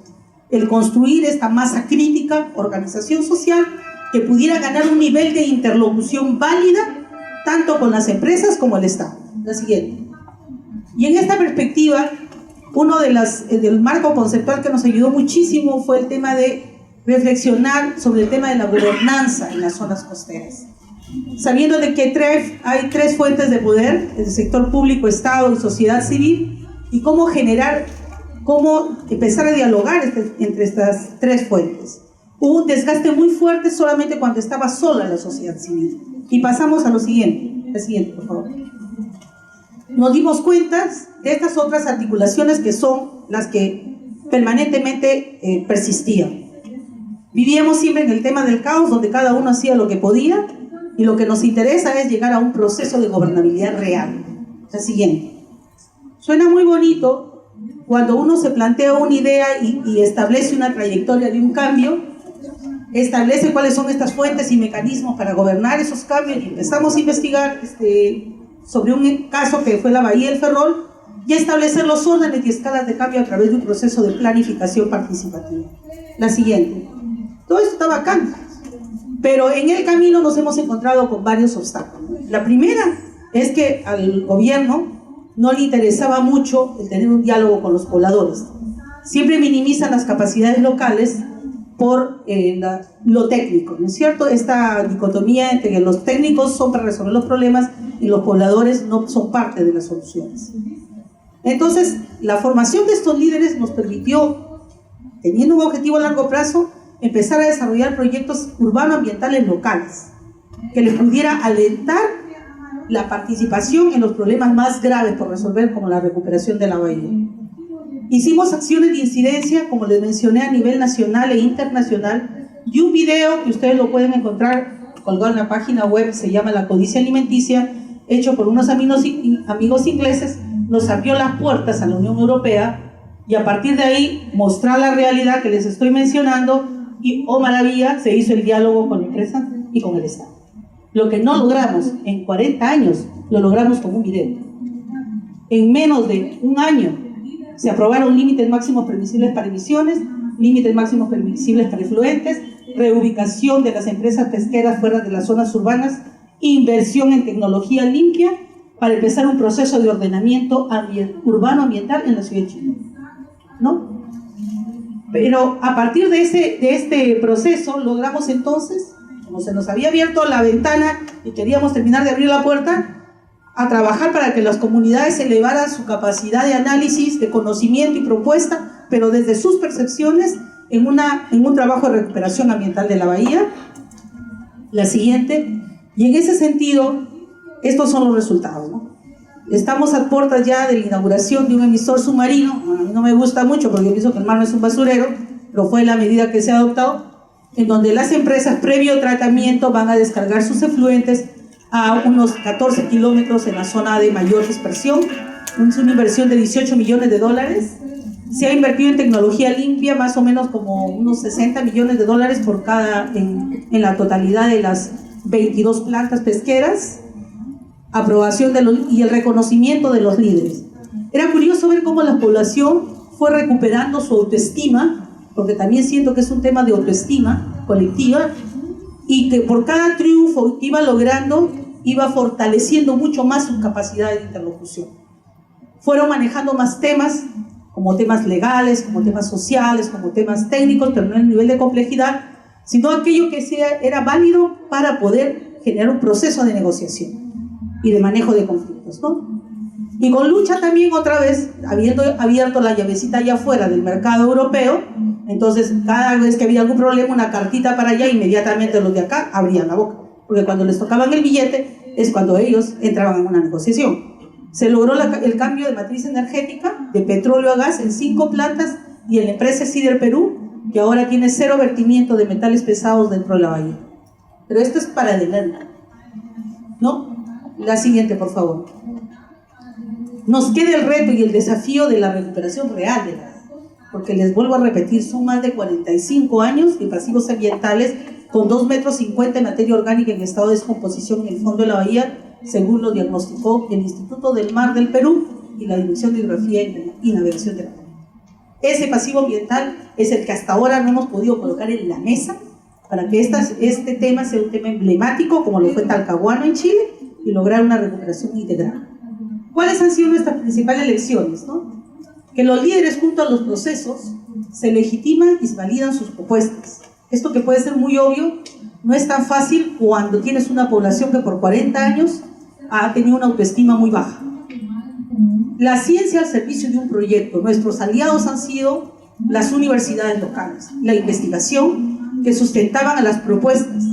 El construir esta masa crítica, organización social, que pudiera ganar un nivel de interlocución válida tanto con las empresas como el Estado. La siguiente. Y en esta perspectiva, uno del marco conceptual que nos ayudó muchísimo fue el tema de reflexionar sobre el tema de la gobernanza en las zonas costeras. Sabiendo de que hay tres fuentes de poder, el sector público, Estado y sociedad civil, y cómo empezar a dialogar entre estas tres fuentes. Hubo un desgaste muy fuerte solamente cuando estaba sola la sociedad civil. Y pasamos a lo siguiente. El siguiente, por favor. Nos dimos cuenta de estas otras articulaciones que son las que permanentemente persistían. Vivíamos siempre en el tema del caos, donde cada uno hacía lo que podía, y lo que nos interesa es llegar a un proceso de gobernabilidad real. El siguiente. Suena muy bonito cuando uno se plantea una idea y establece una trayectoria de un cambio, establece cuáles son estas fuentes y mecanismos para gobernar esos cambios, y empezamos a investigar sobre un caso que fue la Bahía del Ferrol y a establecer los órdenes y escalas de cambio a través de un proceso de planificación participativa. La siguiente. Todo esto está bacán, pero en el camino nos hemos encontrado con varios obstáculos. La primera es que al gobierno no le interesaba mucho el tener un diálogo con los pobladores. Siempre minimizan las capacidades locales por lo técnico, ¿no es cierto? Esta dicotomía entre que los técnicos son para resolver los problemas y los pobladores no son parte de las soluciones. Entonces, la formación de estos líderes nos permitió, teniendo un objetivo a largo plazo, empezar a desarrollar proyectos urbano-ambientales locales que les pudiera alentar la participación en los problemas más graves por resolver, como la recuperación de la bahía. Hicimos acciones de incidencia, como les mencioné, a nivel nacional e internacional, y un video que ustedes lo pueden encontrar colgado en la página web, se llama La Codicia Alimenticia, hecho por unos amigos ingleses, nos abrió las puertas a la Unión Europea, y a partir de ahí mostrar la realidad que les estoy mencionando, y oh maravilla, se hizo el diálogo con la empresa y con el Estado. Lo que no logramos en 40 años, lo logramos con un video. En menos de un año se aprobaron límites máximos permisibles para emisiones, límites máximos permisibles para efluentes, reubicación de las empresas pesqueras fuera de las zonas urbanas, inversión en tecnología limpia para empezar un proceso de ordenamiento urbano ambiental en la ciudad de Chile, ¿no? Pero a partir de este proceso logramos entonces, como se nos había abierto la ventana y queríamos terminar de abrir la puerta, a trabajar para que las comunidades elevaran su capacidad de análisis, de conocimiento y propuesta, pero desde sus percepciones en un trabajo de recuperación ambiental de la bahía. La siguiente, y en ese sentido, estos son los resultados, ¿no? Estamos a puertas ya de la inauguración de un emisor submarino. A mí no me gusta mucho porque yo pienso que el mar no es un basurero, pero fue la medida que se ha adoptado, en donde las empresas previo tratamiento van a descargar sus efluentes a unos 14 kilómetros en la zona de mayor dispersión. Es una inversión de $18 millones. Se ha invertido en tecnología limpia más o menos como unos $60 millones por cada, en la totalidad de las 22 plantas pesqueras. Aprobación y el reconocimiento de los líderes. Era curioso ver cómo la población fue recuperando su autoestima, porque también siento que es un tema de autoestima colectiva, y que por cada triunfo que iba logrando, iba fortaleciendo mucho más su capacidad de interlocución. Fueron manejando más temas, como temas legales, como temas sociales, como temas técnicos, pero no en el nivel de complejidad, sino aquello que era válido para poder generar un proceso de negociación y de manejo de conflictos, ¿no? Y con lucha también, otra vez, habiendo abierto la llavecita allá afuera del mercado europeo, entonces cada vez que había algún problema, una cartita para allá, inmediatamente los de acá abrían la boca, porque cuando les tocaban el billete es cuando ellos entraban en una negociación. Se logró el cambio de matriz energética de petróleo a gas en 5 plantas y en la empresa Sider Perú, que ahora tiene 0 vertimiento de metales pesados dentro de la bahía. Pero esto es para adelante, ¿no? La siguiente, por favor. Nos queda el reto y el desafío de la recuperación real de la bahía, porque les vuelvo a repetir, son más de 45 años de pasivos ambientales con 2,50 metros de materia orgánica en estado de descomposición en el fondo de la bahía, según lo diagnosticó el Instituto del Mar del Perú y la Dirección de Hidrografía y Navegación de la bahía. Ese pasivo ambiental es el que hasta ahora no hemos podido colocar en la mesa para que este tema sea un tema emblemático, como lo fue Talcahuano en Chile, y lograr una recuperación integral. ¿Cuáles han sido nuestras principales lecciones, no? Que los líderes junto a los procesos se legitiman y se validan sus propuestas. Esto que puede ser muy obvio, no es tan fácil cuando tienes una población que por 40 años ha tenido una autoestima muy baja. La ciencia al servicio de un proyecto. Nuestros aliados han sido las universidades locales, la investigación que sustentaban a las propuestas,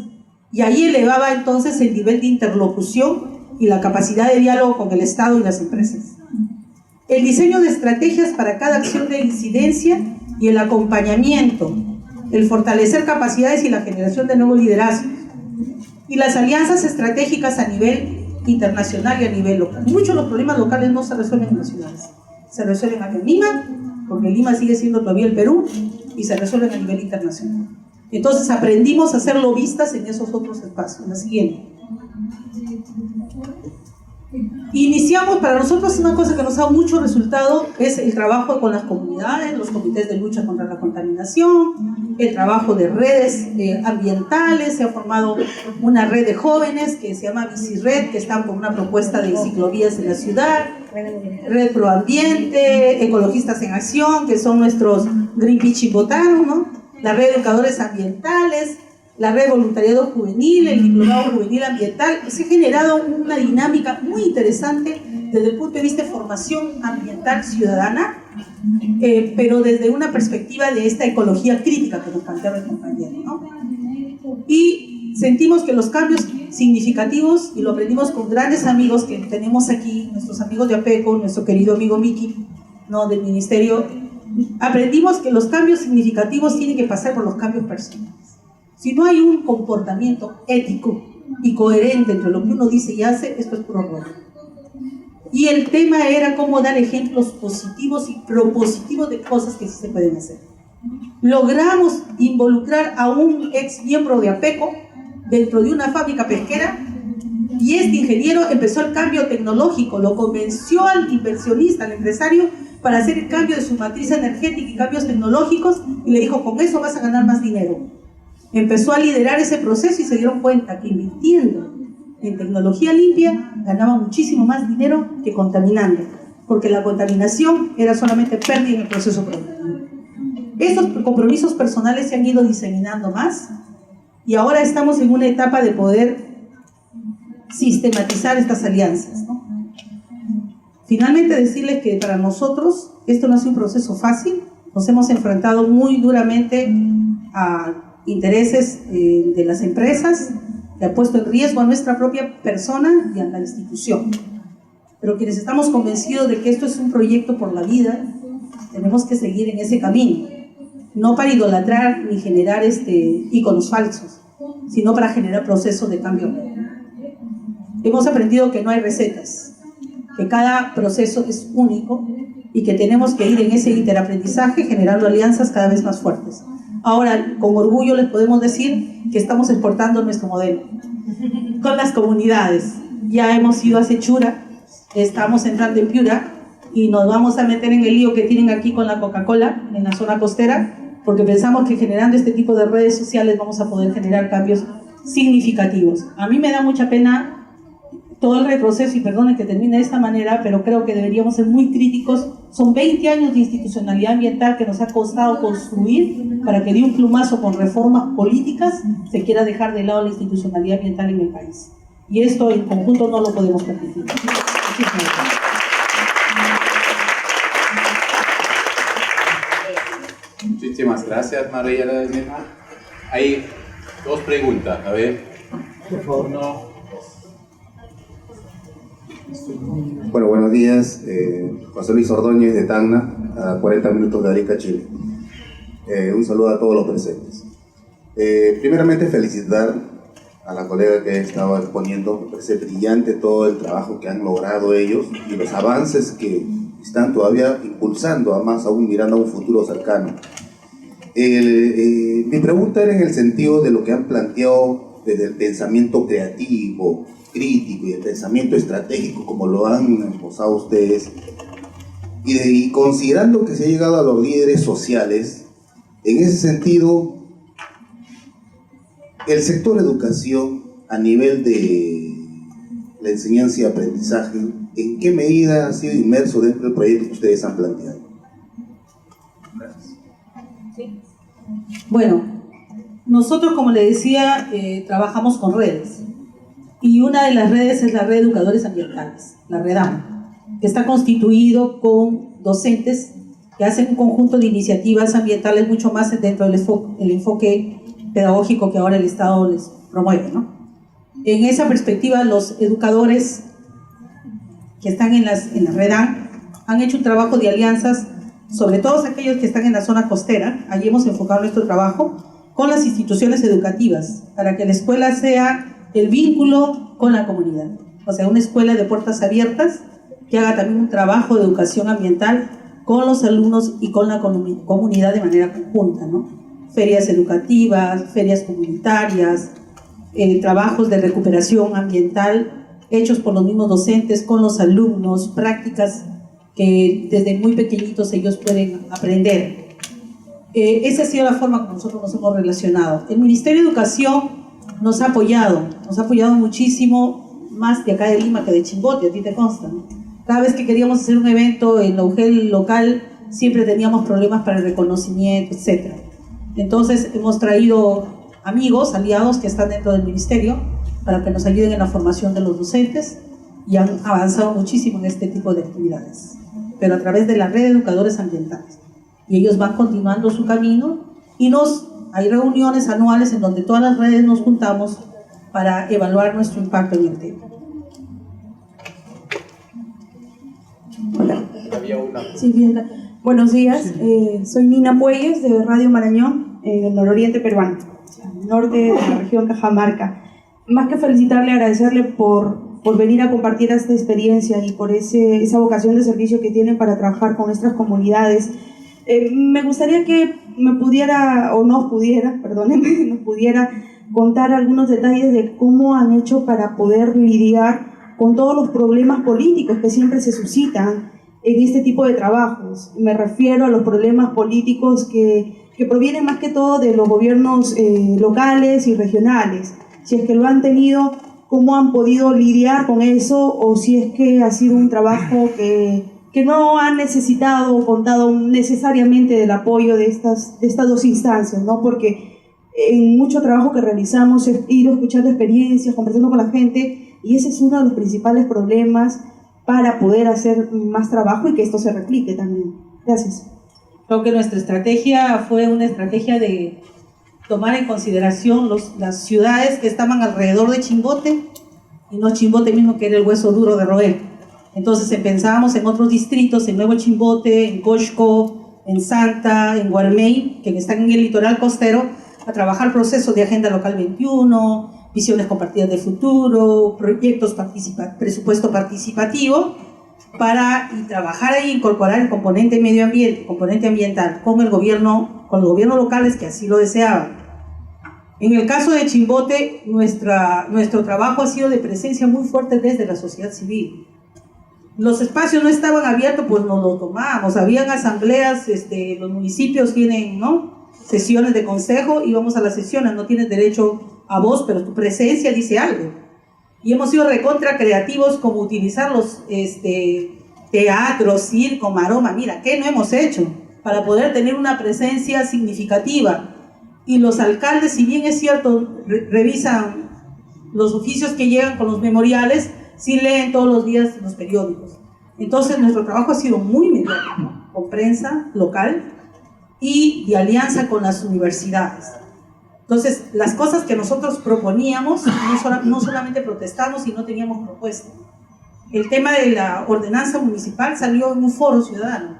y ahí elevaba entonces el nivel de interlocución y la capacidad de diálogo con el Estado y las empresas. El diseño de estrategias para cada acción de incidencia y el acompañamiento, el fortalecer capacidades y la generación de nuevos liderazgos, y las alianzas estratégicas a nivel internacional y a nivel local. Muchos de los problemas locales no se resuelven en las ciudades, se resuelven aquí en Lima, porque Lima sigue siendo todavía el Perú, y se resuelven a nivel internacional. Entonces aprendimos a ser lobistas en esos otros espacios. La siguiente. Iniciamos, para nosotros una cosa que nos ha dado mucho resultado es el trabajo con las comunidades, los comités de lucha contra la contaminación, el trabajo de redes ambientales. Se ha formado una red de jóvenes que se llama Bicired, que están con una propuesta de ciclovías en la ciudad, Red Proambiente, Ecologistas en Acción, que son nuestros Greenpeace chipotanos, ¿no? La red de educadores ambientales, la red de voluntariado juvenil, el diplomado juvenil ambiental. Se ha generado una dinámica muy interesante desde el punto de vista de formación ambiental ciudadana, pero desde una perspectiva de esta ecología crítica que nos planteaba el compañero, ¿no? Y sentimos que los cambios significativos, y lo aprendimos con grandes amigos que tenemos aquí, nuestros amigos de APECO, nuestro querido amigo Miki, ¿no?, del Ministerio, aprendimos que los cambios significativos tienen que pasar por los cambios personales. Si no hay un comportamiento ético y coherente entre lo que uno dice y hace, esto es puro rollo. Y el tema era cómo dar ejemplos positivos y propositivos de cosas que sí se pueden hacer. Logramos involucrar a un ex miembro de APECO dentro de una fábrica pesquera Y este ingeniero empezó el cambio tecnológico, lo convenció al inversionista, al empresario, para hacer el cambio de su matriz energética y cambios tecnológicos, y le dijo, con eso vas a ganar más dinero. Empezó a liderar ese proceso y se dieron cuenta que invirtiendo en tecnología limpia ganaba muchísimo más dinero que contaminando, porque la contaminación era solamente pérdida en el proceso productivo. Estos compromisos personales se han ido diseminando más y ahora estamos en una etapa de poder sistematizar estas alianzas, ¿no? Finalmente decirles que para nosotros esto no ha sido un proceso fácil, nos hemos enfrentado muy duramente a intereses de las empresas, que ha puesto en riesgo a nuestra propia persona y a la institución. Pero quienes estamos convencidos de que esto es un proyecto por la vida, tenemos que seguir en ese camino, no para idolatrar ni generar íconos falsos, sino para generar procesos de cambio. Hemos aprendido que no hay recetas, que cada proceso es único y que tenemos que ir en ese interaprendizaje generando alianzas cada vez más fuertes. Ahora, con orgullo les podemos decir que estamos exportando nuestro modelo con las comunidades. Ya hemos ido a Sechura, estamos entrando en Piura y nos vamos a meter en el lío que tienen aquí con la Coca-Cola en la zona costera, porque pensamos que generando este tipo de redes sociales vamos a poder generar cambios significativos. A mí me da mucha pena todo el retroceso, y perdonen que termine de esta manera, pero creo que deberíamos ser muy críticos. Son 20 años de institucionalidad ambiental que nos ha costado construir para que de un plumazo con reformas políticas se quiera dejar de lado la institucionalidad ambiental en el país. Y esto en conjunto no lo podemos permitir. Muchísimas gracias, María Elena. Hay dos preguntas, a ver. Por favor, no. Bueno, buenos días. José Luis Ordóñez de Tacna, a 40 minutos de Arica, Chile. Un saludo a todos los presentes. Primeramente, felicitar a la colega que estaba exponiendo. Me parece brillante todo el trabajo que han logrado ellos y los avances que están todavía impulsando, además aún mirando a un futuro cercano. Mi pregunta era en el sentido de lo que han planteado desde el pensamiento creativo, crítico y el pensamiento estratégico, como lo han esbozado ustedes, y considerando que se ha llegado a los líderes sociales, en ese sentido, el sector educación a nivel de la enseñanza y aprendizaje, ¿en qué medida ha sido inmerso dentro del proyecto que ustedes han planteado? Gracias. Sí. Bueno, nosotros, como le decía, trabajamos con redes. Y una de las redes es la Red de Educadores Ambientales, la REDAM, que está constituido con docentes que hacen un conjunto de iniciativas ambientales mucho más dentro del enfoque pedagógico que ahora el Estado les promueve, ¿no? En esa perspectiva, los educadores que están en la REDAM han hecho un trabajo de alianzas, sobre todos aquellos que están en la zona costera. Allí hemos enfocado nuestro trabajo con las instituciones educativas, para que la escuela sea el vínculo con la comunidad, o sea, una escuela de puertas abiertas que haga también un trabajo de educación ambiental con los alumnos y con la comunidad de manera conjunta, ¿no? Ferias educativas, ferias comunitarias, trabajos de recuperación ambiental hechos por los mismos docentes con los alumnos, prácticas que desde muy pequeñitos ellos pueden aprender. Esa ha sido la forma como nosotros nos hemos relacionado. El Ministerio de Educación nos ha apoyado muchísimo, más de acá de Lima que de Chimbote, a ti te consta, ¿no? Cada vez que queríamos hacer un evento en la UGEL local, siempre teníamos problemas para el reconocimiento, etc. Entonces hemos traído amigos, aliados que están dentro del ministerio para que nos ayuden en la formación de los docentes y han avanzado muchísimo en este tipo de actividades, pero a través de la Red de Educadores Ambientales. Y ellos van continuando su camino y hay reuniones anuales en donde todas las redes nos juntamos para evaluar nuestro impacto en el tema. Hola. Había una. Sí, bien. Buenos días, soy Nina Puelles de Radio Marañón, en el nororiente peruano, norte de la región Cajamarca. Más que felicitarle, agradecerle por venir a compartir esta experiencia y por esa vocación de servicio que tienen para trabajar con nuestras comunidades. Me gustaría que me pudiera, o nos pudiera, perdónenme, nos pudiera contar algunos detalles de cómo han hecho para poder lidiar con todos los problemas políticos que siempre se suscitan en este tipo de trabajos. Me refiero a los problemas políticos que provienen más que todo de los gobiernos locales y regionales. Si es que lo han tenido, cómo han podido lidiar con eso, o si es que ha sido un trabajo que no han necesitado o contado necesariamente del apoyo de estas dos instancias, ¿no? Porque en mucho trabajo que realizamos he ido escuchando experiencias, conversando con la gente, y ese es uno de los principales problemas para poder hacer más trabajo y que esto se replique también. Gracias. Creo que nuestra estrategia fue una estrategia de tomar en consideración las ciudades que estaban alrededor de Chimbote, y no Chimbote mismo, que era el hueso duro de roer. Entonces pensábamos en otros distritos, en Nuevo Chimbote, en Coixco, en Santa, en Guarmey, que están en el litoral costero, a trabajar procesos de Agenda Local 21, visiones compartidas de futuro, proyectos presupuesto participativo, y trabajar ahí, incorporar el componente medio ambiente, componente ambiental, con los gobiernos locales que así lo deseaban. En el caso de Chimbote, nuestro trabajo ha sido de presencia muy fuerte desde la sociedad civil. Los espacios no estaban abiertos, pues nos lo tomamos. Habían asambleas, los municipios tienen, ¿no?, sesiones de consejo, íbamos a las sesiones, no tienes derecho a voz, pero tu presencia dice algo. Y hemos sido recontra creativos, como utilizar los teatros, circo, maroma. Mira, ¿qué no hemos hecho para poder tener una presencia significativa? Y los alcaldes, si bien es cierto, revisan los oficios que llegan con los memoriales, sí leen todos los días los periódicos. Entonces nuestro trabajo ha sido muy mediático, con prensa local y de alianza con las universidades. Entonces, las cosas que nosotros proponíamos, no solamente protestamos, sino teníamos propuesta. El tema de la ordenanza municipal salió en un foro ciudadano.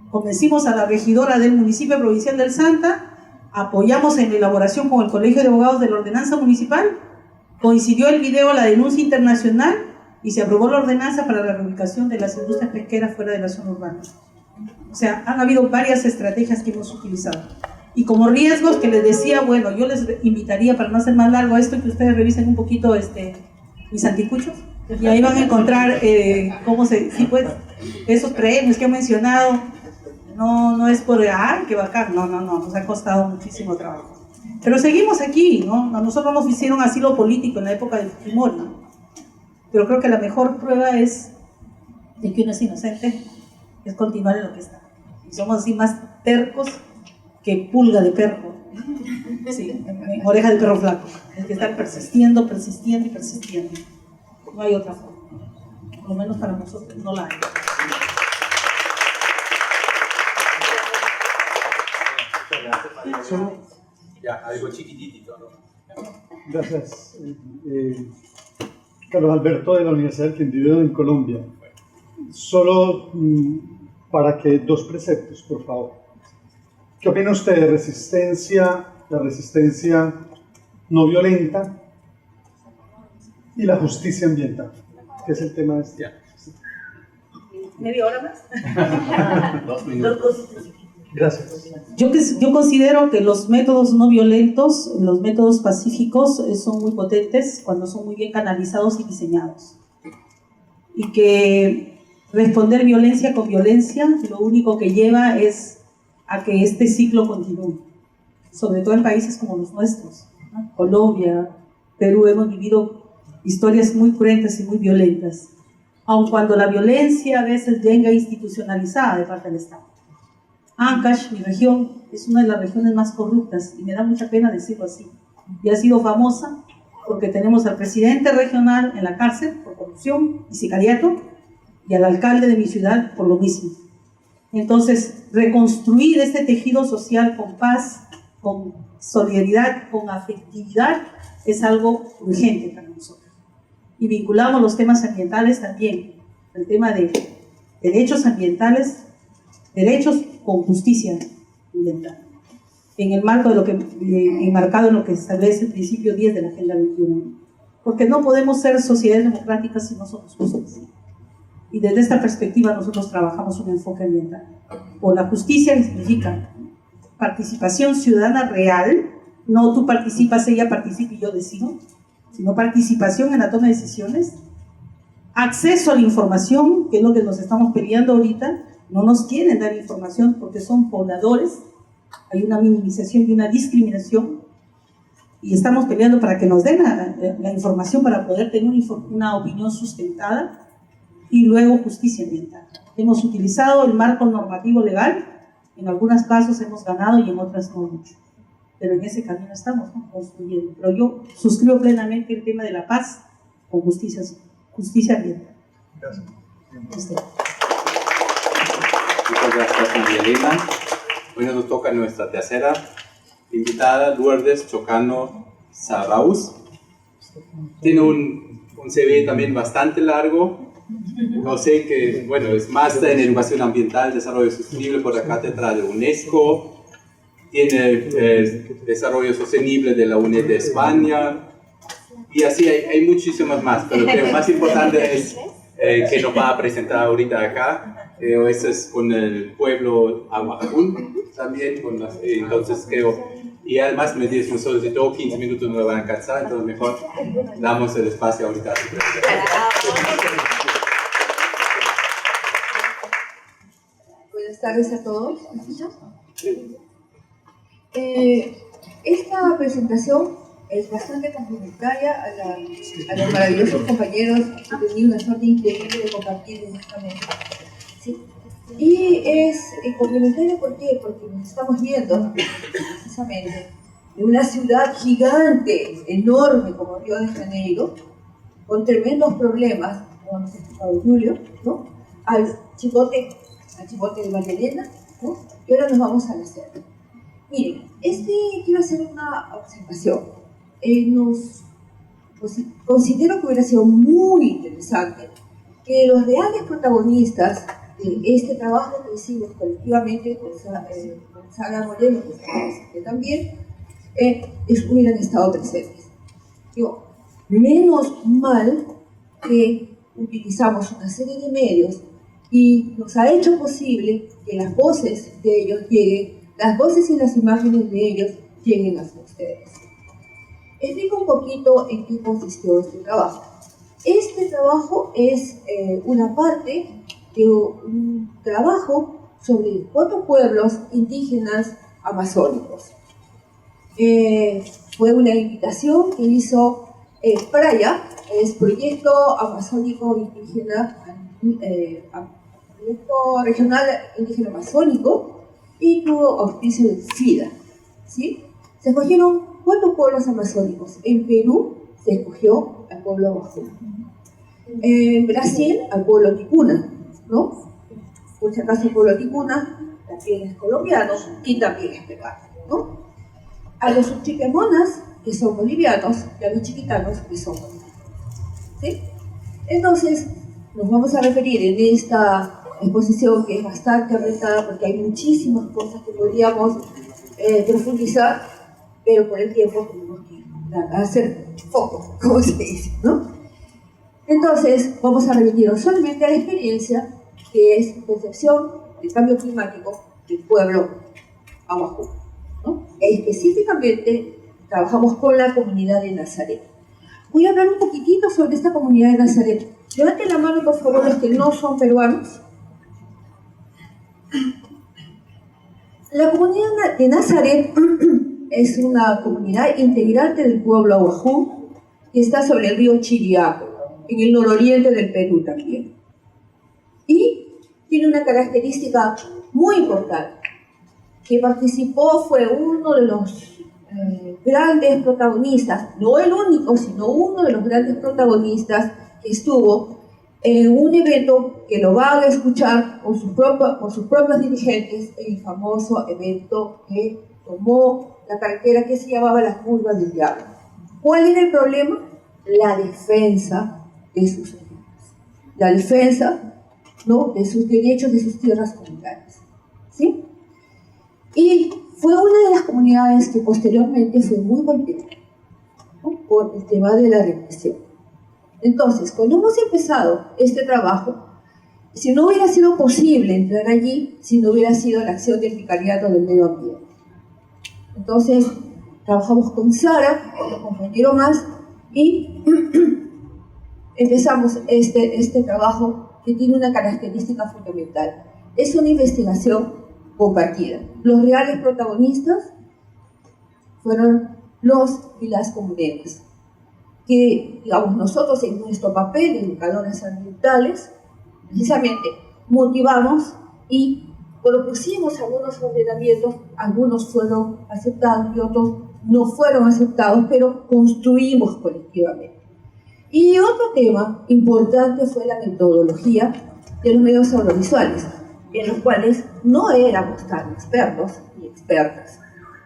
Convencimos a la regidora del municipio provincial del Santa, apoyamos en la elaboración con el Colegio de Abogados de la ordenanza municipal, coincidió el video la denuncia internacional y se aprobó la ordenanza para la reubicación de las industrias pesqueras fuera de la zona urbana. O sea, han habido varias estrategias que hemos utilizado. Y como riesgos que les decía, bueno, yo les invitaría, para no hacer más largo esto, que ustedes revisen un poquito mis anticuchos, y ahí van a encontrar sí, pues, esos premios que he mencionado. No es por, qué bacán, no, nos ha costado muchísimo trabajo. Pero seguimos aquí, ¿no? A nosotros nos hicieron asilo político en la época del Fujimori, ¿no? Pero creo que la mejor prueba es de que uno es inocente, es continuar en lo que está. Y somos así más tercos que pulga de perro, sí, en oreja de perro flaco. Hay que estar persistiendo y persistiendo. No hay otra forma. Por lo menos para nosotros no la hay. Ya, algo chiquitito, ¿no? Gracias. Carlos Alberto, de la Universidad del Quindío en Colombia. Solo para que dos preceptos, por favor. ¿Qué opina usted de la resistencia no violenta y la justicia ambiental? Que es el tema de este. ¿Media hora más? 2 minutos. Gracias. Yo considero que los métodos no violentos, los métodos pacíficos son muy potentes cuando son muy bien canalizados y diseñados. Y que responder violencia con violencia lo único que lleva es a que este ciclo continúe. Sobre todo en países como los nuestros, ¿no? Colombia, Perú, hemos vivido historias muy cruentas y muy violentas, aun cuando la violencia a veces venga institucionalizada de parte del Estado. Ancash, mi región, es una de las regiones más corruptas y me da mucha pena decirlo así. Y ha sido famosa porque tenemos al presidente regional en la cárcel por corrupción y sicariato y al alcalde de mi ciudad por lo mismo. Entonces, reconstruir este tejido social con paz, con solidaridad, con afectividad, es algo urgente para nosotros. Y vinculamos los temas ambientales también, el tema de derechos ambientales, derechos con justicia ambiental, en el marco de lo que enmarcado en lo que establece el principio 10 de la Agenda 21. Porque no podemos ser sociedades democráticas si no somos justas. Y desde esta perspectiva nosotros trabajamos un enfoque ambiental. Por la justicia, que significa participación ciudadana real no tú participas, ella participa y yo decido, sino participación en la toma de decisiones, acceso a la información, que es lo que nos estamos peleando ahorita. No nos quieren dar información porque son pobladores, hay una minimización y una discriminación, y estamos peleando para que nos den la información para poder tener una opinión sustentada, y luego justicia ambiental. Hemos utilizado el marco normativo legal, en algunos casos hemos ganado y en otras no mucho, pero en ese camino estamos, ¿no?, construyendo. Pero yo suscribo plenamente el tema de la paz con justicia ambiental. Gracias. Muchas gracias, María Elena. Hoy nos toca nuestra tercera invitada, Lourdes Chocano Sabaus. Tiene un CV también bastante largo. No sé que, bueno, es máster en Educación Ambiental y Desarrollo Sostenible por la Cátedra de UNESCO. Tiene Desarrollo Sostenible de la UNED de España. Y así hay muchísimas más, pero lo más importante es que nos va a presentar ahorita acá. Eso es con el pueblo Aguajún también, entonces creo, y además me solicitó 15 minutos, no me van a alcanzar, entonces mejor damos el espacio ahorita a su presentación. Buenas tardes a todos. ¿Me escuchan? Esta presentación es bastante complementaria a los maravillosos compañeros que he tenido una suerte increíble de compartir en esta mesa. ¿Sí? Y es complementaria, ¿por qué? Porque nos estamos viendo precisamente en una ciudad gigante, enorme como Río de Janeiro, con tremendos problemas, como nos ha explicado Julio, ¿no?, al chipote de María Elena, ¿no?, y ahora nos vamos a la selva. Miren, quiero hacer una observación. Considero que hubiera sido muy interesante que los reales protagonistas de este trabajo que hicimos colectivamente con Sara Moreno, que también hubieran estado presentes. Digo, menos mal que utilizamos una serie de medios y nos ha hecho posible que las voces de ellos lleguen, las voces y las imágenes de ellos lleguen hacia ustedes. Explico un poquito en qué consistió este trabajo. Este trabajo es una parte de un trabajo sobre 4 pueblos indígenas amazónicos. Fue una invitación que hizo PRAIA, es Proyecto Amazónico Indígena, Proyecto Regional Indígena Amazónico, y tuvo auspicio del SIDA, ¿sí? Se escogieron 4 pueblos amazónicos. En Perú se escogió al pueblo Aguajún. En Brasil al pueblo Ticuna, ¿no? Por si acaso el pueblo Ticuna también es colombiano y también es peruano, ¿no? A los subchiquemonas, que son bolivianos, y a los chiquitanos, que son bolivianos, ¿sí? Entonces, nos vamos a referir en esta exposición, que es bastante apretada porque hay muchísimas cosas que podríamos profundizar, pero por el tiempo tenemos que hacer foco, como se dice, ¿no? Entonces, vamos a remitirnos solamente a la experiencia, que es percepción del cambio climático del pueblo Aguajún, ¿no? Específicamente, trabajamos con la comunidad de Nazaret. Voy a hablar un poquitito sobre esta comunidad de Nazaret. Levanten la mano, por favor, los que no son peruanos. La comunidad de Nazaret es una comunidad integrante del pueblo Aguajún, que está sobre el río Chiriaco, en el nororiente del Perú también. Y tiene una característica muy importante, que participó, fue uno de los grandes protagonistas, no el único, sino uno de los grandes protagonistas que estuvo en un evento que lo van a escuchar por sus propios dirigentes, el famoso evento que tomó la carretera que se llamaba la Curva del Diablo. ¿Cuál era el problema? La defensa de sus tierras, la defensa, ¿no?, de sus derechos, de sus tierras comunitarias, ¿sí? Y fue una de las comunidades que posteriormente fue muy golpeada, ¿no?, por el tema de la represión. Entonces, cuando hemos empezado este trabajo, si no hubiera sido posible entrar allí, si no hubiera sido la acción del Vicariato del Medio Ambiente. Entonces, trabajamos con Sara, otro compañero más, y empezamos este trabajo que tiene una característica fundamental. Es una investigación compartida. Los reales protagonistas fueron los y las comuneras, que, digamos, nosotros en nuestro papel de educadores ambientales, precisamente motivamos y propusimos algunos ordenamientos, algunos fueron aceptados y otros no fueron aceptados, pero construimos colectivamente. Y otro tema importante fue la metodología de los medios audiovisuales, en los cuales no éramos tan expertos ni expertas.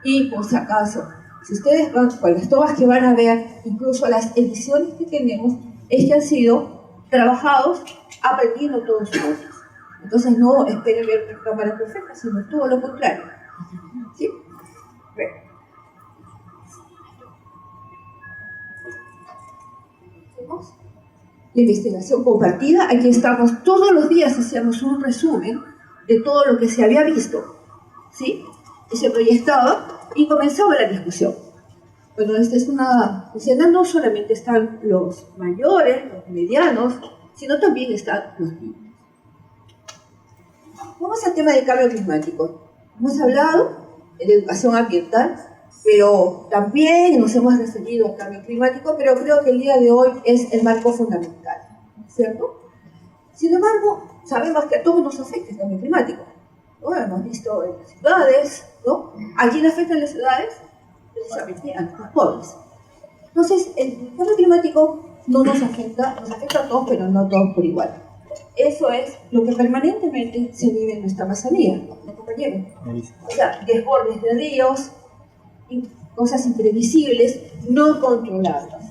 Y por si acaso, si ustedes van con las tomas que van a ver, incluso las ediciones que tenemos, es que han sido trabajados aprendiendo todos juntos. Entonces no esperen ver una cámara perfecta, sino todo lo contrario. ¿Sí? Bueno. La investigación compartida, aquí estamos todos los días, hacíamos un resumen de todo lo que se había visto, ¿sí? Y se proyectaba y comenzaba la discusión. Bueno, esta es una escena, no solamente están los mayores, los medianos, sino también están los niños. Vamos al tema del cambio climático. Hemos hablado de educación ambiental, pero también nos hemos referido al cambio climático, pero creo que el día de hoy es el marco fundamental, ¿cierto? Sin embargo, sabemos que a todos nos afecta el cambio climático, ¿no? Hemos visto en las ciudades, ¿no? ¿A quién afectan las ciudades? Precisamente a los pobres. Entonces, el cambio climático no nos afecta a todos, pero no a todos por igual. Eso es lo que permanentemente se vive en nuestra Amazonía, ¿no, compañeros? O sea, desbordes de ríos, cosas imprevisibles, no controladas.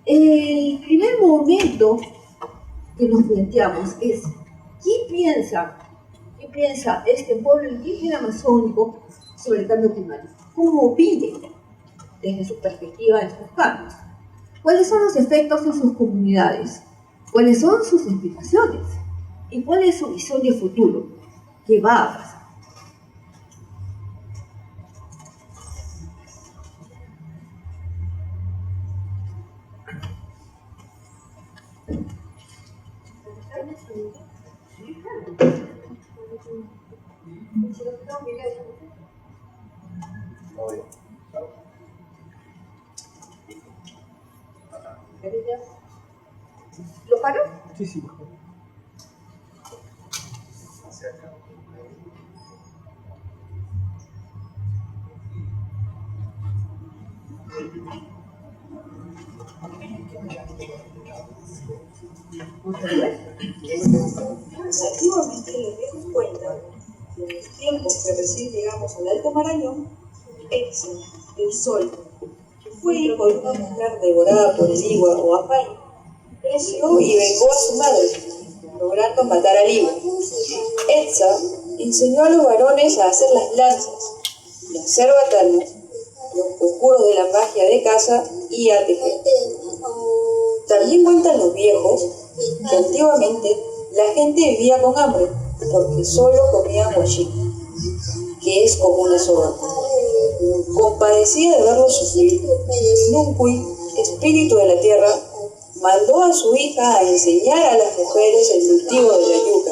El primer momento que nos planteamos es, ¿qué piensa este pueblo indígena amazónico sobre el cambio climático? ¿Cómo vive desde su perspectiva estos cambios? ¿Cuáles son los efectos en sus comunidades? ¿Cuáles son sus explicaciones? ¿Y cuál es su visión de futuro? ¿Qué va a pasar? ¿Lo paro? Sí, sí, mejor. Antiguamente los viejos cuentan que en los tiempos que recién llegamos al Alto Marañón, Etza, el sol, que fue hijo de una mujer devorada por el Igua o Apay, creció y vengó a su madre, logrando matar al Igua. Etza enseñó a los varones a hacer las lanzas, y a hacer batanas, los conjuros de la magia de caza y a tejer. También cuentan los viejos que antiguamente la gente vivía con hambre porque solo comían huachín, que es como una soga. Compadecida de verlos sufrir, Nuncuy, espíritu de la tierra, mandó a su hija a enseñar a las mujeres el cultivo de la yuca,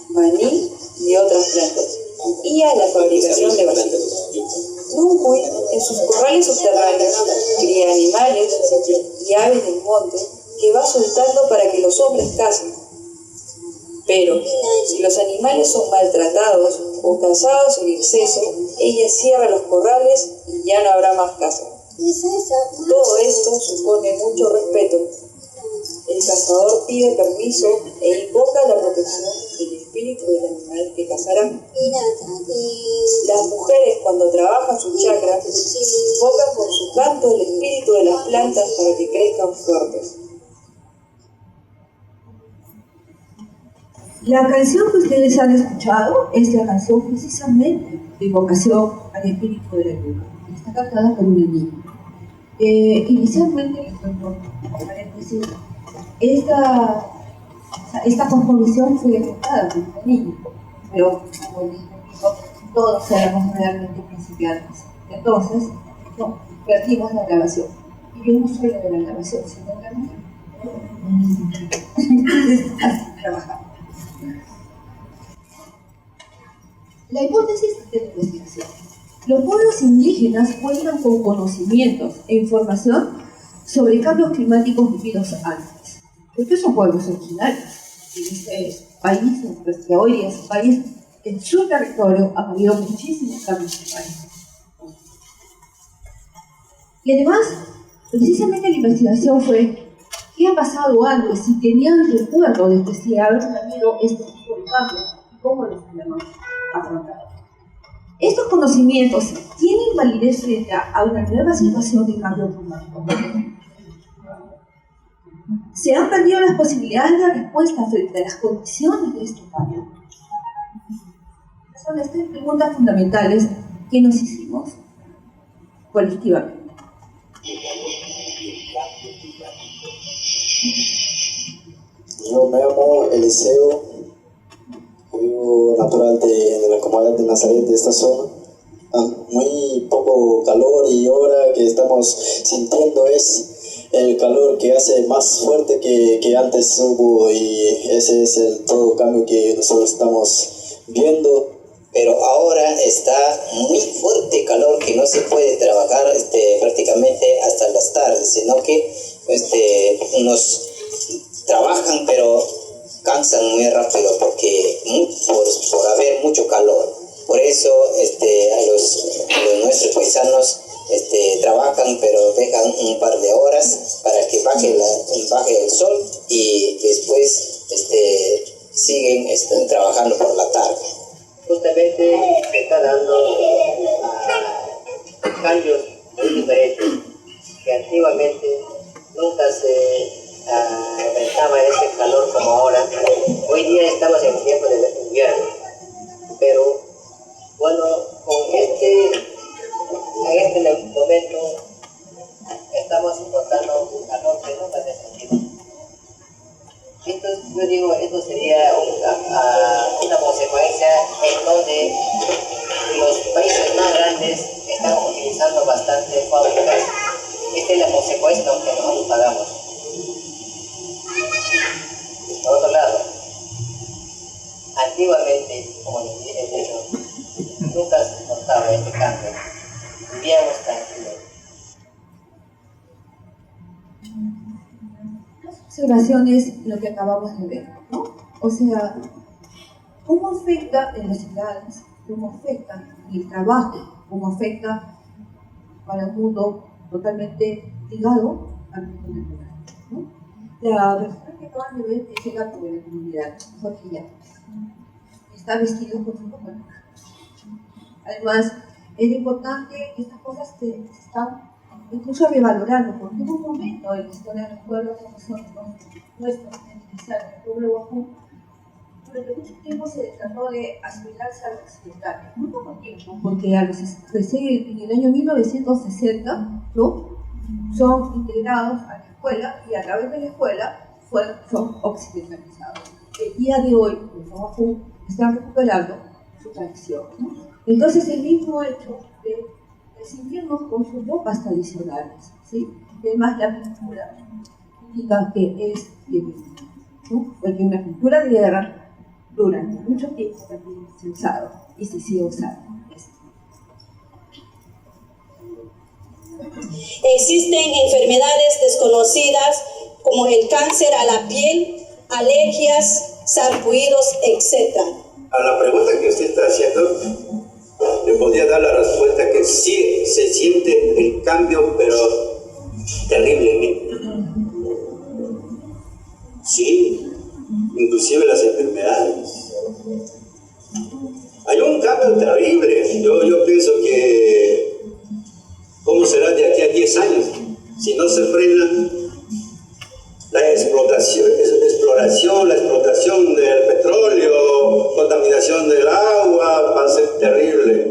maní y otras plantas, y a la fabricación de vasitos. Nuncuy, en sus corrales subterráneos, cría animales y aves del monte que va soltando para que los hombres cacen. Pero si los animales son maltratados o cazados en exceso, ella cierra los corrales y ya no habrá más caza. Todo esto supone mucho respeto. El cazador pide permiso e invoca la protección del espíritu del animal que cazará. Las mujeres, cuando trabajan su chakra, invocan con su canto el espíritu de las plantas para que crezcan fuertes. La canción que ustedes han escuchado es la canción precisamente de invocación al espíritu de la yuca. Está cantada por una niña. Inicialmente, paréntesis, esta composición fue cantada por una niña, pero como les digo, todos éramos realmente principiantes. Entonces, no, perdimos la grabación. Y yo no soy la de la grabación, sino la mía. Así trabajamos. La hipótesis de la investigación. Los pueblos indígenas cuentan con conocimientos e información sobre cambios climáticos vividos antes. Porque son pueblos originarios. En este país, en nuestro hoy día es un país, en su territorio ha habido muchísimos cambios climáticos. Y además, precisamente la investigación fue qué ha pasado antes, si tenían recuerdo de que si habían habido este tipo de cambios y cómo los podemos afrontar. Estos conocimientos tienen validez frente a una nueva situación de cambio climático. Se han perdido las posibilidades de respuesta frente a las condiciones de este cambio. Son estas preguntas fundamentales que nos hicimos colectivamente. Yo me llamo Eliseo, vivo natural de la comunidad de Nazaret, de esta zona. Muy poco calor y ahora que estamos sintiendo es el calor que hace más fuerte que antes hubo, y ese es el todo cambio que nosotros estamos viendo. Pero ahora está muy fuerte calor que no se puede trabajar prácticamente hasta las tardes, sino que nos trabajan pero cansan muy rápido porque por haber mucho calor. Por eso a los nuestros paisanos trabajan pero dejan un par de horas para que baje el sol y después siguen trabajando por la tarde. Justamente se está dando cambios muy diferentes que antiguamente nunca se enfrentaba ese calor como ahora. Hoy día estamos en tiempo de invierno, pero bueno, en este momento estamos soportando un calor que nunca se ha sentido. Yo digo, esto sería una consecuencia en donde los países más grandes están utilizando bastante fábricas. Esta es la consecuencia que nosotros pagamos. Por otro lado, antiguamente, como les dije, nunca se notaba este cambio. Vivíamos tranquilos. Observaciones lo que acabamos de ver, ¿no? O sea, cómo afecta en las ciudades, cómo afecta en el trabajo, cómo afecta para un mundo totalmente ligado al mundo natural, ¿no? La persona que acaban de ver es el gato de la comunidad, Jorge Llamas. Está vestido con su ropa. Además, es importante que estas cosas se están incluso revalorando, porque hubo un momento en la historia de los pueblos amazónicos, nuestros, en especial el pueblo Guajún, durante mucho tiempo se trató de asimilarse a los occidentales, muy poco tiempo, porque recién en el año 1960, ¿no?, son integrados a la escuela y a través de la escuela son occidentalizados. El día de hoy, los Guajún están recuperando su tradición, ¿no? Entonces, el mismo hecho de sentirnos con sus ropas tradicionales, ¿sí? Además, la pintura indica que es de guerra, ¿no? Porque una pintura de guerra durante mucho tiempo también se ha usado y se sigue usando. Existen enfermedades desconocidas como el cáncer a la piel, alergias, sarpullidos, etc. A la pregunta que usted está haciendo, le podría dar la respuesta que sí se siente el cambio, pero terriblemente. Sí, inclusive las enfermedades. Hay un cambio terrible. Yo pienso que, ¿cómo será de aquí a 10 años? Si no se frena la explotación del petróleo, contaminación del agua, va a ser terrible.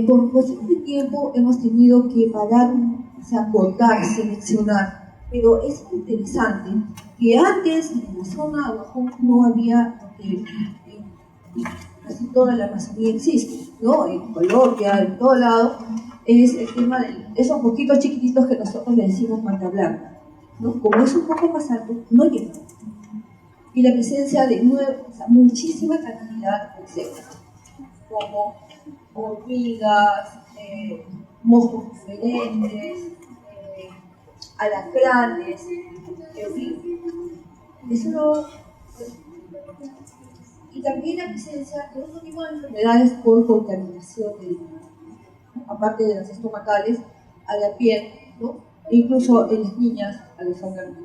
Por cuestión de tiempo hemos tenido que parar, o sea, cortar, seleccionar Pero es interesante que antes en la zona no había, casi toda la Amazonía existe, ¿no? En Colombia, en todo lado, es el tema de esos mosquitos chiquititos que nosotros le decimos manta blanca, ¿no? Como es un poco más alto, no llega. Y la presencia de muchísima cantidad de insectos, como hormigas, moscos diferentes, alacranes, en fin. Y también la presencia de otro tipo de enfermedades por contaminación del mar, ¿no? Aparte de las estomacales, a la piel, ¿no? E incluso en las niñas, a los órganos.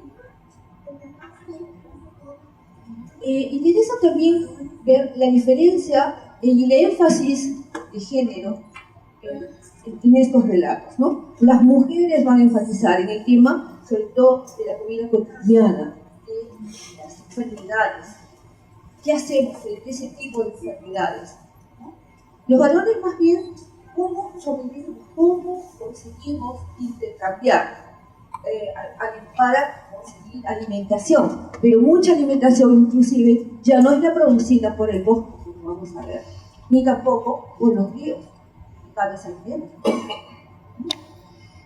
Interesa también ver la diferencia y el énfasis de género en estos relatos, ¿no? Las mujeres van a enfatizar en el tema, sobre todo de la comida cotidiana, de las enfermedades. ¿Qué hacemos frente a ese tipo de enfermedades? ¿No? Los varones más bien, cómo sobrevivimos, cómo conseguimos intercambiar para conseguir alimentación, pero mucha alimentación inclusive ya no es la producida por el bosque, como vamos a ver, ni tampoco por los ríos, cada vez hay menos.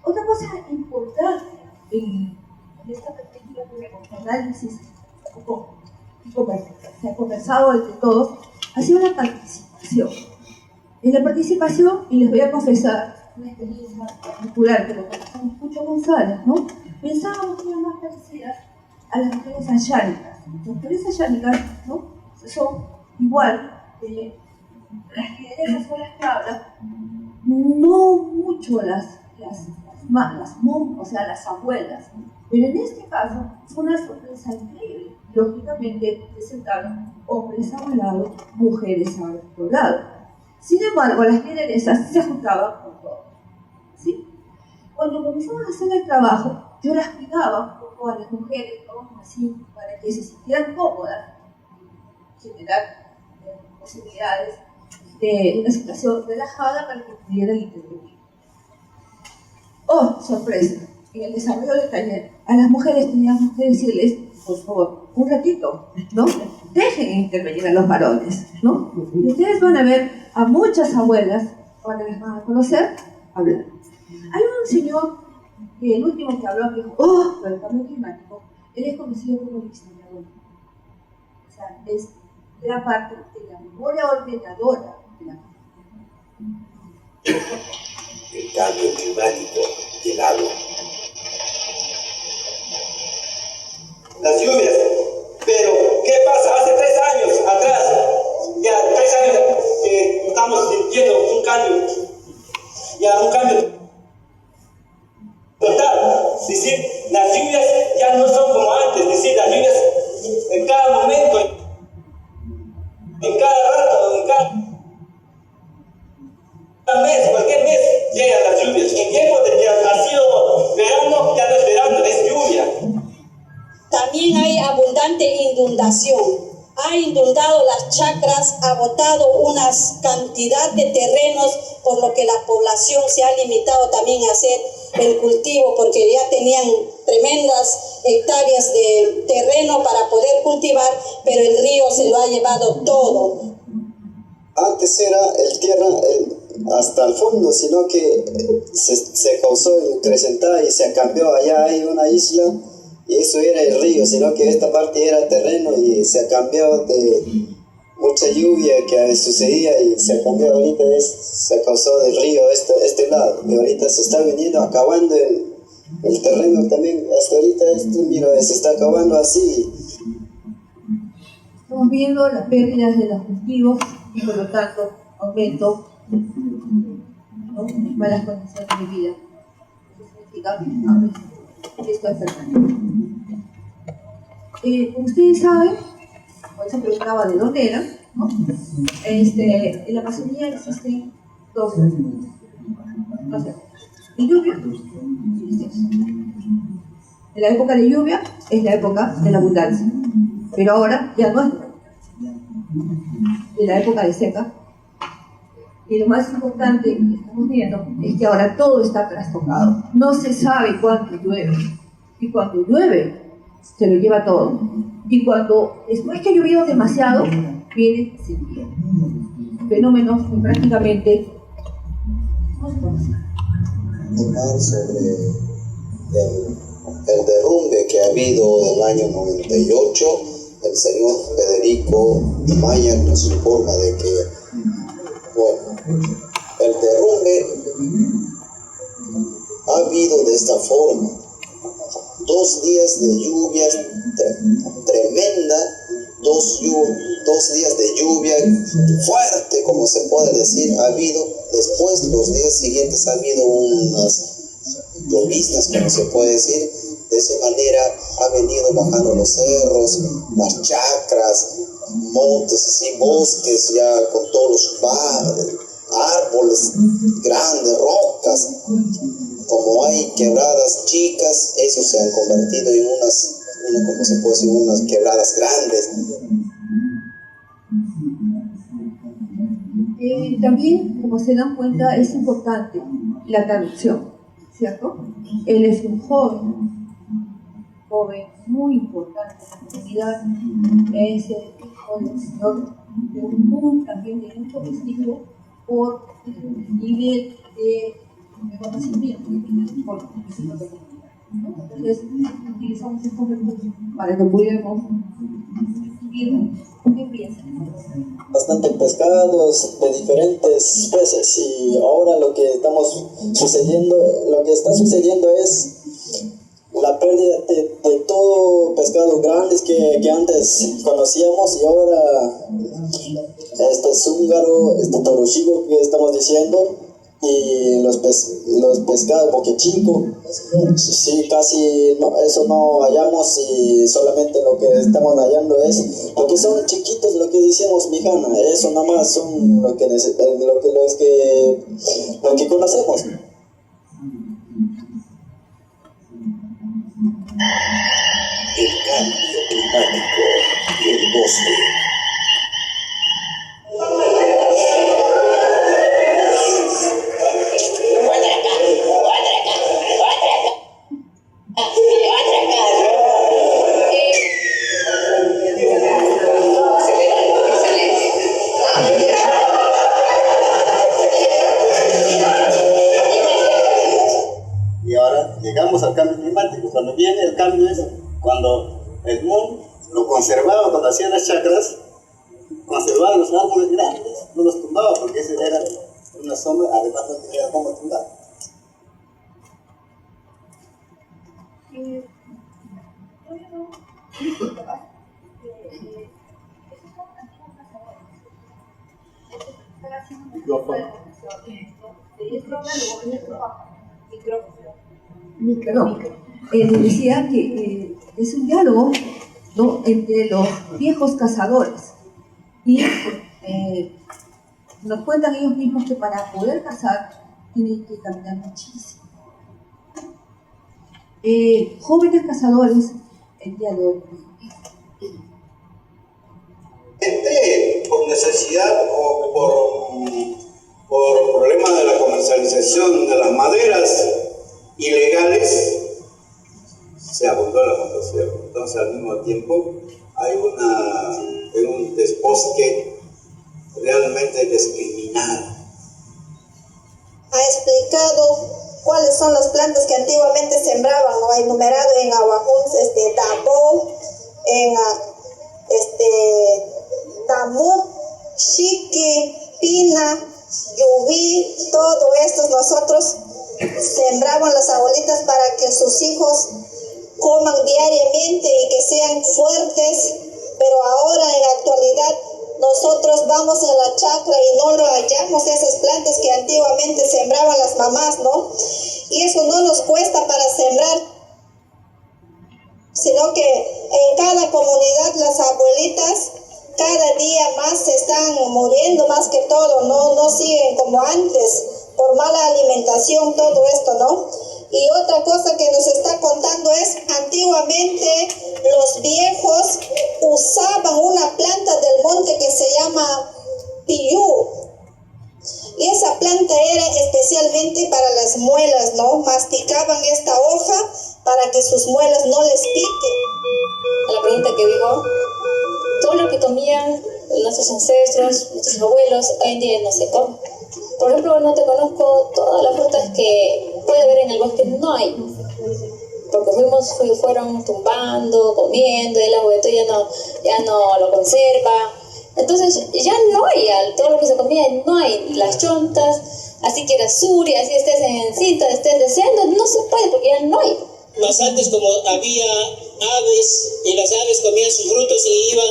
Otra cosa importante en esta perspectiva de análisis se ha conversado entre todos, ha sido la participación. En la participación, y les voy a confesar una experiencia particular que lo conocemos mucho González, ¿no? Pensábamos que eran más parecidas a las mujeres ayánicas. Las mujeres ayánicas, ¿no? Son igual que las lideresas o las cabras, no mucho las abuelas, pero en este caso fue una sorpresa increíble. Lógicamente se sentaron hombres a un lado, mujeres a otro lado. Sin embargo, las lideresas se juntaban con todos, ¿sí? Cuando comenzamos a hacer el trabajo, yo las cuidaba un poco a las mujeres, ¿no? Así, para que se sintieran cómodas, generar posibilidades de una situación relajada para que pudieran intervenir. ¡Oh, sorpresa! En el desarrollo del taller, a las mujeres teníamos que decirles, por favor, un ratito, ¿no? Dejen intervenir a los varones, ¿no? Y ustedes van a ver a muchas abuelas, cuando las van a conocer, hablar. Hay un señor, que el último que habló, que dijo, ¡oh, por el cambio climático! Él es conocido como el historiador. O sea, es gran parte de la memoria ordenadora de la el cambio climático y el agua. Las lluvias, pero ¿qué pasa? Hace 3 años atrás, ya 3 años que estamos sintiendo un cambio total. Es decir, las lluvias ya no son como antes, es decir, las lluvias en cada momento, en cada rato, en cada mes, cualquier mes llegan las lluvias. En tiempo de que ha sido verano, ya no es verano, es lluvia. También hay abundante inundación. Ha inundado las chacras, ha botado una cantidad de terrenos, por lo que la población se ha limitado también a hacer el cultivo, porque ya tenían tremendas hectáreas de terreno para poder cultivar, pero el río se lo ha llevado todo. Antes era el tierra hasta el fondo, sino que se causó acrecentar y se cambió. Allá hay una isla y eso era el río, sino que esta parte era terreno y se cambió de mucha lluvia que sucedía y se cambió. Ahorita se causó del río este lado, y ahorita se está viniendo acabando el terreno también. Hasta ahorita mira, se está acabando así. Estamos viendo las pérdidas de los cultivos y por lo tanto aumento, ¿no?, malas condiciones de vida. Eso significa que esto es permanente. Como ustedes saben, por eso preguntaba de dónde era, ¿no? En la Amazonía existen dos épocas. De lluvia y de sequía. En la época de lluvia es la época de la abundancia, pero ahora ya no es la abundancia. En la época de seca, y lo más importante que estamos viendo es que ahora todo está trastocado. No se sabe cuánto llueve. y cuando llueve se lo lleva todo. Y cuando después que ha llovido demasiado, viene sequía. Fenómenos que prácticamente no se conocen. Hablar sobre el derrumbe que ha habido del año 98, el señor Federico Maya nos informa de que, bueno, el derrumbe ha habido de esta forma: 2 días de lluvia tremenda, 2 días de lluvia fuerte, como se puede decir, ha habido. Después, los días siguientes ha habido unas lloviznas, como se puede decir. De esa manera ha venido bajando los cerros, las chacras, montes, así, bosques ya con todos los árboles grandes, rocas. Como hay quebradas chicas, eso se han convertido en como se puede decir, unas quebradas grandes. También, como se dan cuenta, es importante la traducción, ¿cierto? Él es un joven muy importante en la comunidad, es el hijo del señor de un también de mucho prestigio por el nivel de conocimiento que tiene por los vecinos de la comunidad, ¿no? Entonces, utilizamos estos recursos para que pudiéramos vivir en pieza. Bastante pescados de diferentes especies, y ahora lo que está sucediendo es la pérdida de todo pescados grandes que antes conocíamos, y ahora este zúngaro, este toruchigo que estamos diciendo, y los pescados boquechico, sí, casi no, eso no hallamos, y solamente lo que estamos hallando es lo que son chiquitos, lo que decimos mijana, eso nada más son lo que conocemos. El cambio climático y el bosque. Y ahora llegamos al cambio climático. Cuando viene el cambio es cuando el mundo lo conservaba, cuando hacía las chacras, conservaba los árboles grandes, no los tumbaba, porque esa era una sombra, además no tenía cómo tumbar. Decía que es un diálogo, ¿no?, entre los viejos cazadores, y nos cuentan ellos mismos que para poder cazar tienen que caminar muchísimo. Jóvenes cazadores, el día de hoy, por necesidad o por problema de la comercialización de las maderas ilegales, se abundó la motosierra. Entonces, al mismo tiempo, hay un desbosque realmente discriminado. Ha explicado cuáles son las plantas que antiguamente sembraban, ¿no? Ha enumerado en Aguajuns, Tambó, en Tamú, Chiqui, Pina, Yubí, todo esto nosotros sembraban las abuelitas para que sus hijos coman diariamente y que sean fuertes, pero ahora en la actualidad nosotros vamos a la chacra y no lo hallamos, esas plantas que antiguamente sembraban las mamás, ¿no? Y eso no nos cuesta para sembrar, sino que en cada comunidad las abuelitas cada día más se están muriendo, más que todo, no siguen como antes, por mala alimentación, todo esto, ¿no? Y otra cosa que nos está contando es, antiguamente los viejos usaban una planta del monte que se llama piyú, y esa planta era especialmente para las muelas, ¿no? Masticaban esta hoja para para que sus muelas no les piquen. A la pregunta que dijo, todo lo que comían nuestros ancestros, nuestros abuelos, hoy en día no se come. Por ejemplo, no te conozco todas las frutas que puede haber en el bosque, no hay. Porque fueron tumbando, comiendo, y la juventud ya no lo conserva. Entonces ya no hay todo lo que se comía, no hay las chontas, así que era suri, así estés en cinta, estés deseando, no se puede porque ya no hay. Más antes, como había aves y las aves comían sus frutos y iban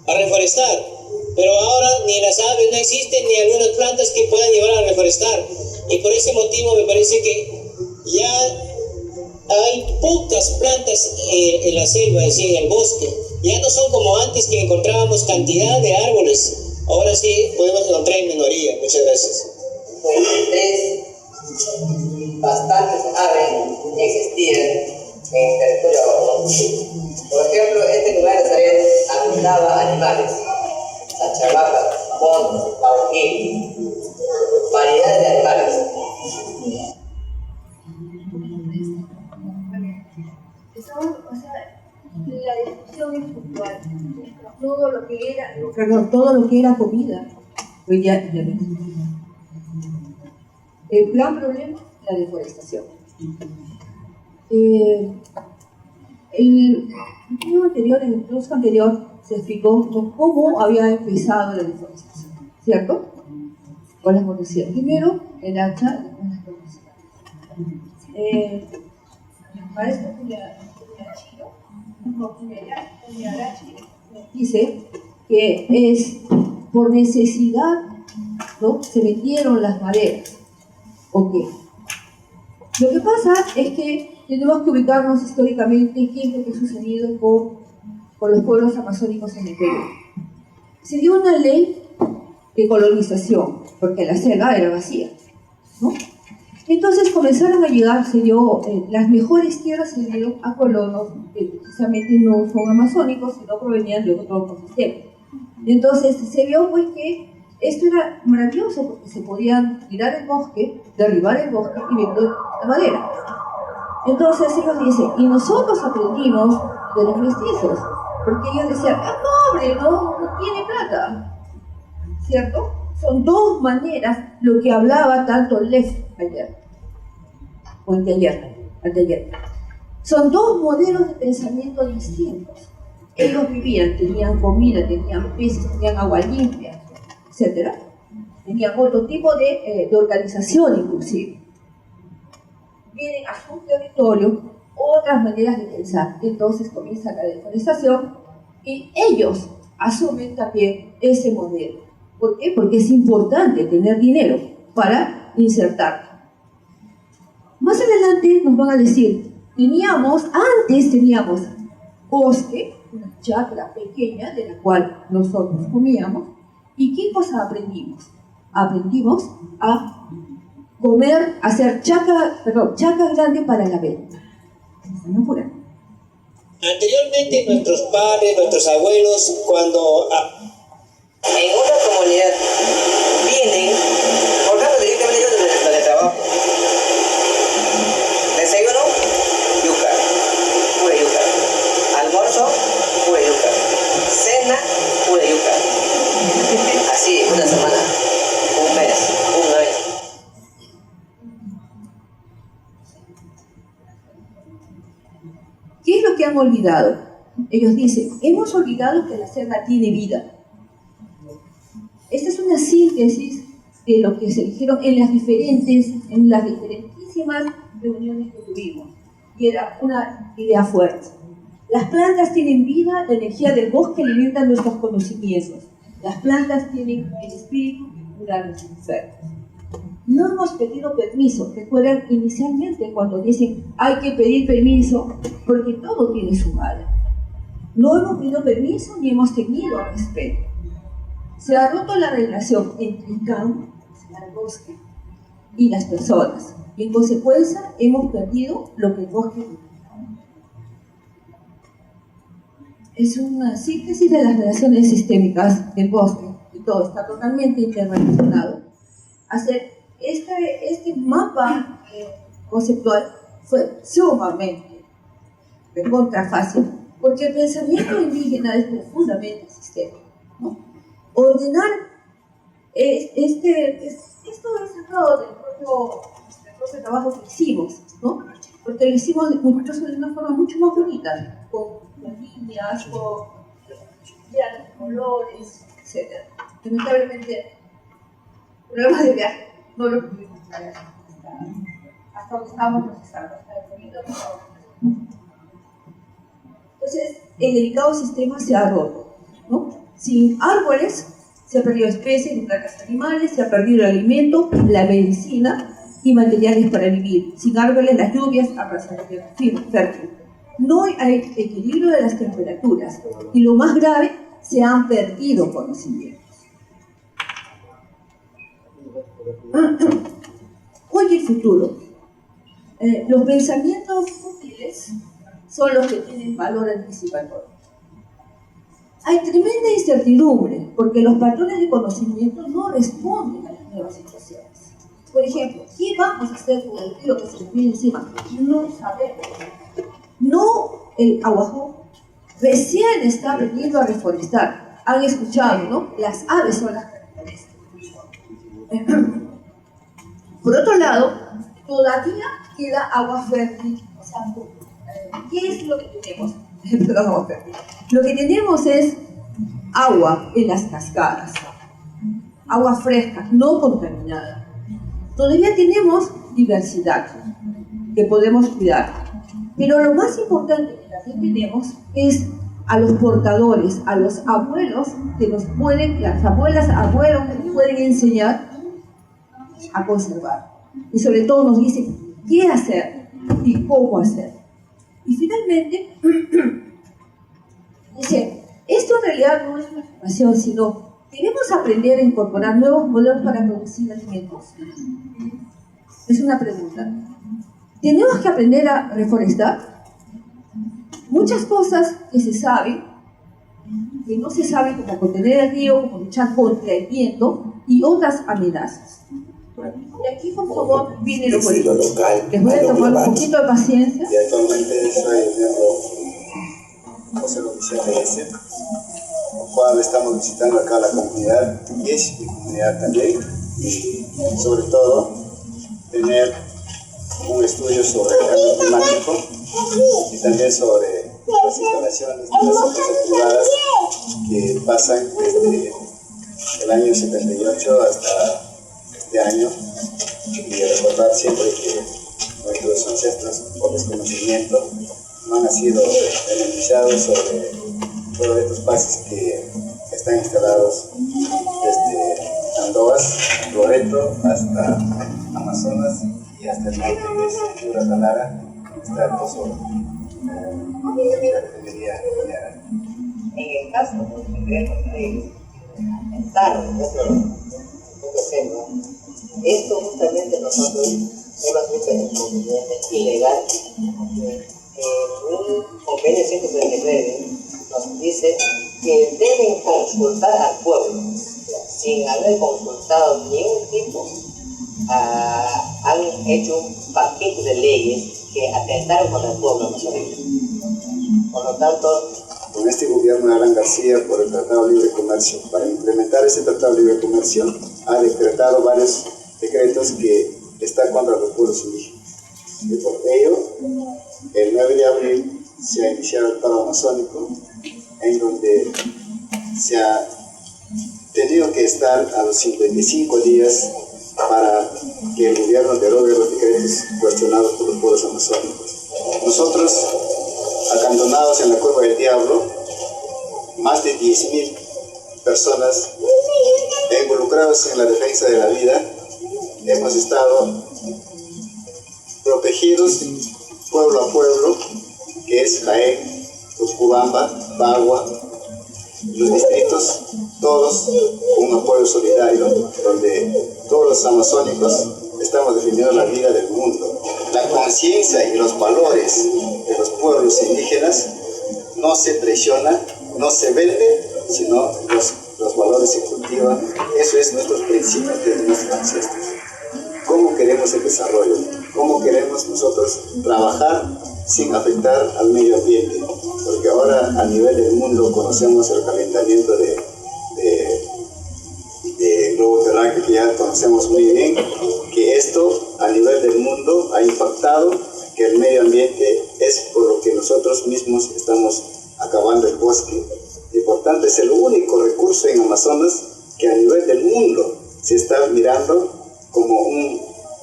a reforestar, pero ahora ni las aves no existen ni algunas plantas que puedan llevar a reforestar, y por ese motivo me parece que ya hay pocas plantas en la selva, es decir, en el bosque. Ya no son como antes que encontrábamos cantidad de árboles, ahora sí podemos encontrar en minoría. Muchas gracias. Bastantes aves existían en el territorio autónomo. Por ejemplo, este lugar de Nazaret abundaba animales, chachabacas, monos, pauquín, variedades de animales. La discusión es puntual. Todo lo que era comida, hoy ya no existe. El gran problema, la deforestación. En el curso anterior, se explicó cómo había empezado la deforestación, ¿cierto? Con las motosierras. Primero, el hacha con las motosierras. Maestro dice que es por necesidad, ¿no? Se metieron las maderas. ¿Ok? Lo que pasa es que tenemos que ubicarnos históricamente qué es lo que ha sucedido con los pueblos amazónicos en el Perú. Se dio una ley de colonización, porque la selva era vacía, ¿no? Entonces comenzaron a llegar, las mejores tierras se dieron a colonos que precisamente no son amazónicos, sino provenían de otro ecosistema. Entonces se vio pues que esto era maravilloso porque se podían tirar el bosque, derribar el bosque y vender la madera. Entonces ellos dicen, y nosotros aprendimos de los mestizos, porque ellos decían, es pobre, no tiene plata, ¿cierto? Son dos maneras, lo que hablaba tanto Lev ayer, o anteayer. Son dos modelos de pensamiento distintos. Ellos vivían, tenían comida, tenían peces, tenían agua limpia, etc. Tenían otro tipo de organización inclusive. Vienen a su territorio otras maneras de pensar. Entonces comienza la deforestación y ellos asumen también ese modelo. ¿Por qué? Porque es importante tener dinero para insertar. Más adelante nos van a decir, antes teníamos bosque, una chacra pequeña de la cual nosotros comíamos, ¿y qué cosa aprendimos? Aprendimos a comer, hacer chacra grande para la venta. Anteriormente nuestros padres, nuestros abuelos, cuando en una comunidad vienen, por ejemplo, directamente yo donde trabajo, desayuno, yuca, pura yuca, almuerzo, pura yuca, cena, pura yuca, así una semana, un mes, un año. ¿Qué es lo que han olvidado? Ellos dicen, hemos olvidado que la selva tiene vida. Esta es una síntesis de lo que se dijeron en las diferentísimas reuniones que tuvimos. Y era una idea fuerte. Las plantas tienen vida, la energía del bosque alimenta nuestros conocimientos. Las plantas tienen el espíritu que cura a los enfermos. No hemos pedido permiso. Recuerdan inicialmente cuando dicen hay que pedir permiso porque todo tiene su madre. No hemos pedido permiso ni hemos tenido respeto. Se ha roto la relación entre el campo, el bosque, y las personas. Y en consecuencia hemos perdido lo que el bosque tiene. Es una síntesis de las relaciones sistémicas del bosque, y todo está totalmente interrelacionado. Hacer este mapa conceptual fue sumamente recontra fácil, porque el pensamiento indígena es profundamente sistémico, ¿no? Ordenar esto es sacado del propio trabajo que hicimos, ¿no? Porque lo hicimos incluso de una forma mucho más bonita, con líneas, con colores, etc. Lamentablemente, problemas de viaje, no lo pudimos traer hasta donde estábamos procesando, hasta el momento que estábamos procesando. Entonces, el delicado sistema se ha roto, ¿no? Sin árboles, se ha perdido especies de plantas animales, se ha perdido el alimento, la medicina y materiales para vivir. Sin árboles, las lluvias arrasan el fértil. No hay equilibrio de las temperaturas y lo más grave, se han perdido conocimientos. Hoy y el futuro. Los pensamientos útiles son los que tienen valor anticipatorio. Hay tremenda incertidumbre porque los patrones de conocimiento no responden a las nuevas situaciones. Por ejemplo, ¿qué vamos a hacer con el río que se nos viene encima? No sabemos. No, el Aguajó recién está aprendiendo a reforestar. Han escuchado, ¿no? Las aves son las que reforestan. Por otro lado, todavía queda agua fértil. O sea, ¿qué es lo que tenemos? Agua fértil. Lo que tenemos es agua en las cascadas. Agua fresca, no contaminada. Todavía tenemos diversidad que podemos cuidar. Pero lo más importante que también tenemos es a los portadores, a los abuelos que nos pueden, las abuelas, abuelos que nos pueden enseñar a conservar. Y sobre todo nos dicen qué hacer y cómo hacer. Y finalmente, dice, esto en realidad no es una afirmación, sino ¿queremos aprender a incorporar nuevos modelos para producir alimentos? Es una pregunta. ¿Tenemos que aprender a reforestar? Muchas cosas que se saben, que no se saben, como contener el río, como luchar contra el viento y otras amenazas. Y aquí, por favor, viene lo político. Les voy a tomar un poquito de paciencia. Y actualmente soy el miembro José Luis S, con cual estamos visitando acá la comunidad, y es mi comunidad también, y sobre todo tener un estudio sobre el cambio climático y también sobre las instalaciones de las empresas privadas que pasan desde el año 78 hasta este año, y recordar siempre que nuestros ancestros por desconocimiento no han sido beneficiados sobre todos estos pases que están instalados desde Andoas, Loreto hasta Amazonas y hasta el norte, que es Ura-Talara, donde está el pozo de la refinería minera. En el caso concreto de aumentar nuestro centro, esto justamente nosotros hemos visto en el movimiento ilegal, porque un convenio 139 nos dice que deben consultar al pueblo, sin haber consultado ningún tipo. Han hecho un paquete de leyes que atentaron contra el pueblo amazónico. Por lo tanto, con este gobierno de Alan García, por el Tratado de Libre Comercio, para implementar ese Tratado de Libre Comercio, ha decretado varios decretos que están contra los pueblos indígenas. Y por ello, el 9 de abril se ha iniciado el paro amazónico, en donde se ha tenido que estar a los 55 días para que el gobierno derogue los decretos cuestionados por los pueblos amazónicos. Nosotros, acantonados en la Cueva del Diablo, más de 10.000 personas involucrados en la defensa de la vida, hemos estado protegidos pueblo a pueblo, que es Jaén, Tucubamba, Bagua, los distritos, todos un apoyo solidario, donde todos los amazónicos estamos defendiendo la vida del mundo. La conciencia y los valores de los pueblos indígenas no se presiona, no se vende, sino los valores se cultivan. Eso es nuestros principios de nuestros ancestros. ¿Cómo queremos el desarrollo? cómo queremos nosotros trabajar sin afectar al medio ambiente, porque ahora a nivel del mundo conocemos el calentamiento de globo terráqueo, que ya conocemos muy bien, que esto a nivel del mundo ha impactado, que el medio ambiente es por lo que nosotros mismos estamos acabando el bosque, y por tanto es el único recurso en Amazonas que a nivel del mundo se está mirando como un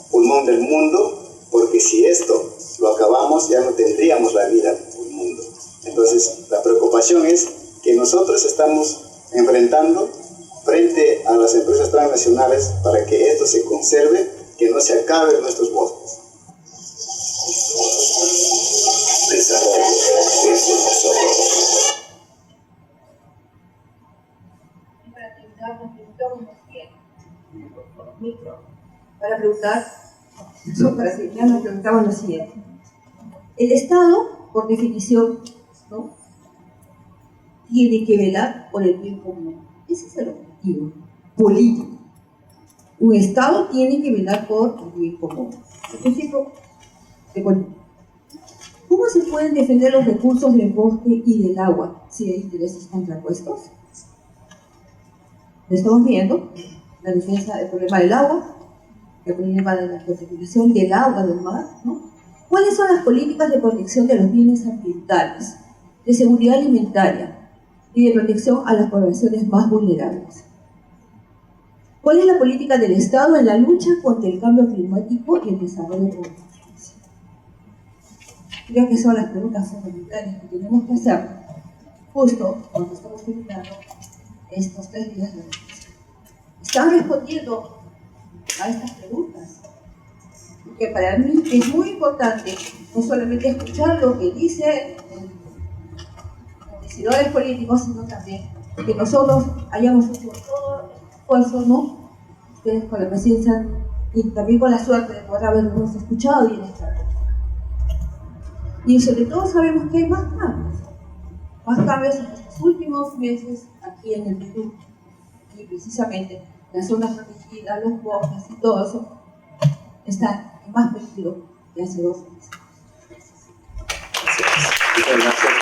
pulmón del mundo, porque si esto lo acabamos ya no tendríamos la vida del mundo. Entonces la preocupación es que nosotros estamos enfrentando frente a las empresas transnacionales para que esto se conserve, que no se acaben nuestros bosques. Desarrollo desde nosotros. Para terminar nos preguntamos lo siguiente. El Estado, por definición, ¿no?, tiene que velar por el bien común. Ese es el objetivo político. Un Estado tiene que velar por el bien común. El principio de política. ¿Cómo se pueden defender los recursos del bosque y del agua si hay intereses contrapuestos? Lo estamos viendo, la defensa del problema del agua, el problema de la contaminación del agua, del mar, ¿no? ¿Cuáles son las políticas de protección de los bienes ambientales, de seguridad alimentaria y de protección a las poblaciones más vulnerables? ¿Cuál es la política del Estado en la lucha contra el cambio climático y el desarrollo urbano? Creo que son las preguntas fundamentales que tenemos que hacer justo cuando estamos terminando estos 3 días de reflexión. ¿Están respondiendo a estas preguntas? Porque para mí es muy importante no solamente escuchar lo que dicen los decidores políticos, sino también que nosotros hayamos hecho todo el esfuerzo, ¿no?, ustedes con la paciencia y también con la suerte de poder habernos escuchado y en esta. Y sobre todo sabemos que hay más cambios en estos últimos meses aquí en el Perú, y precisamente las zonas protegidas, los bosques y todo eso están en más peligro que hace 2 meses. Muchas gracias,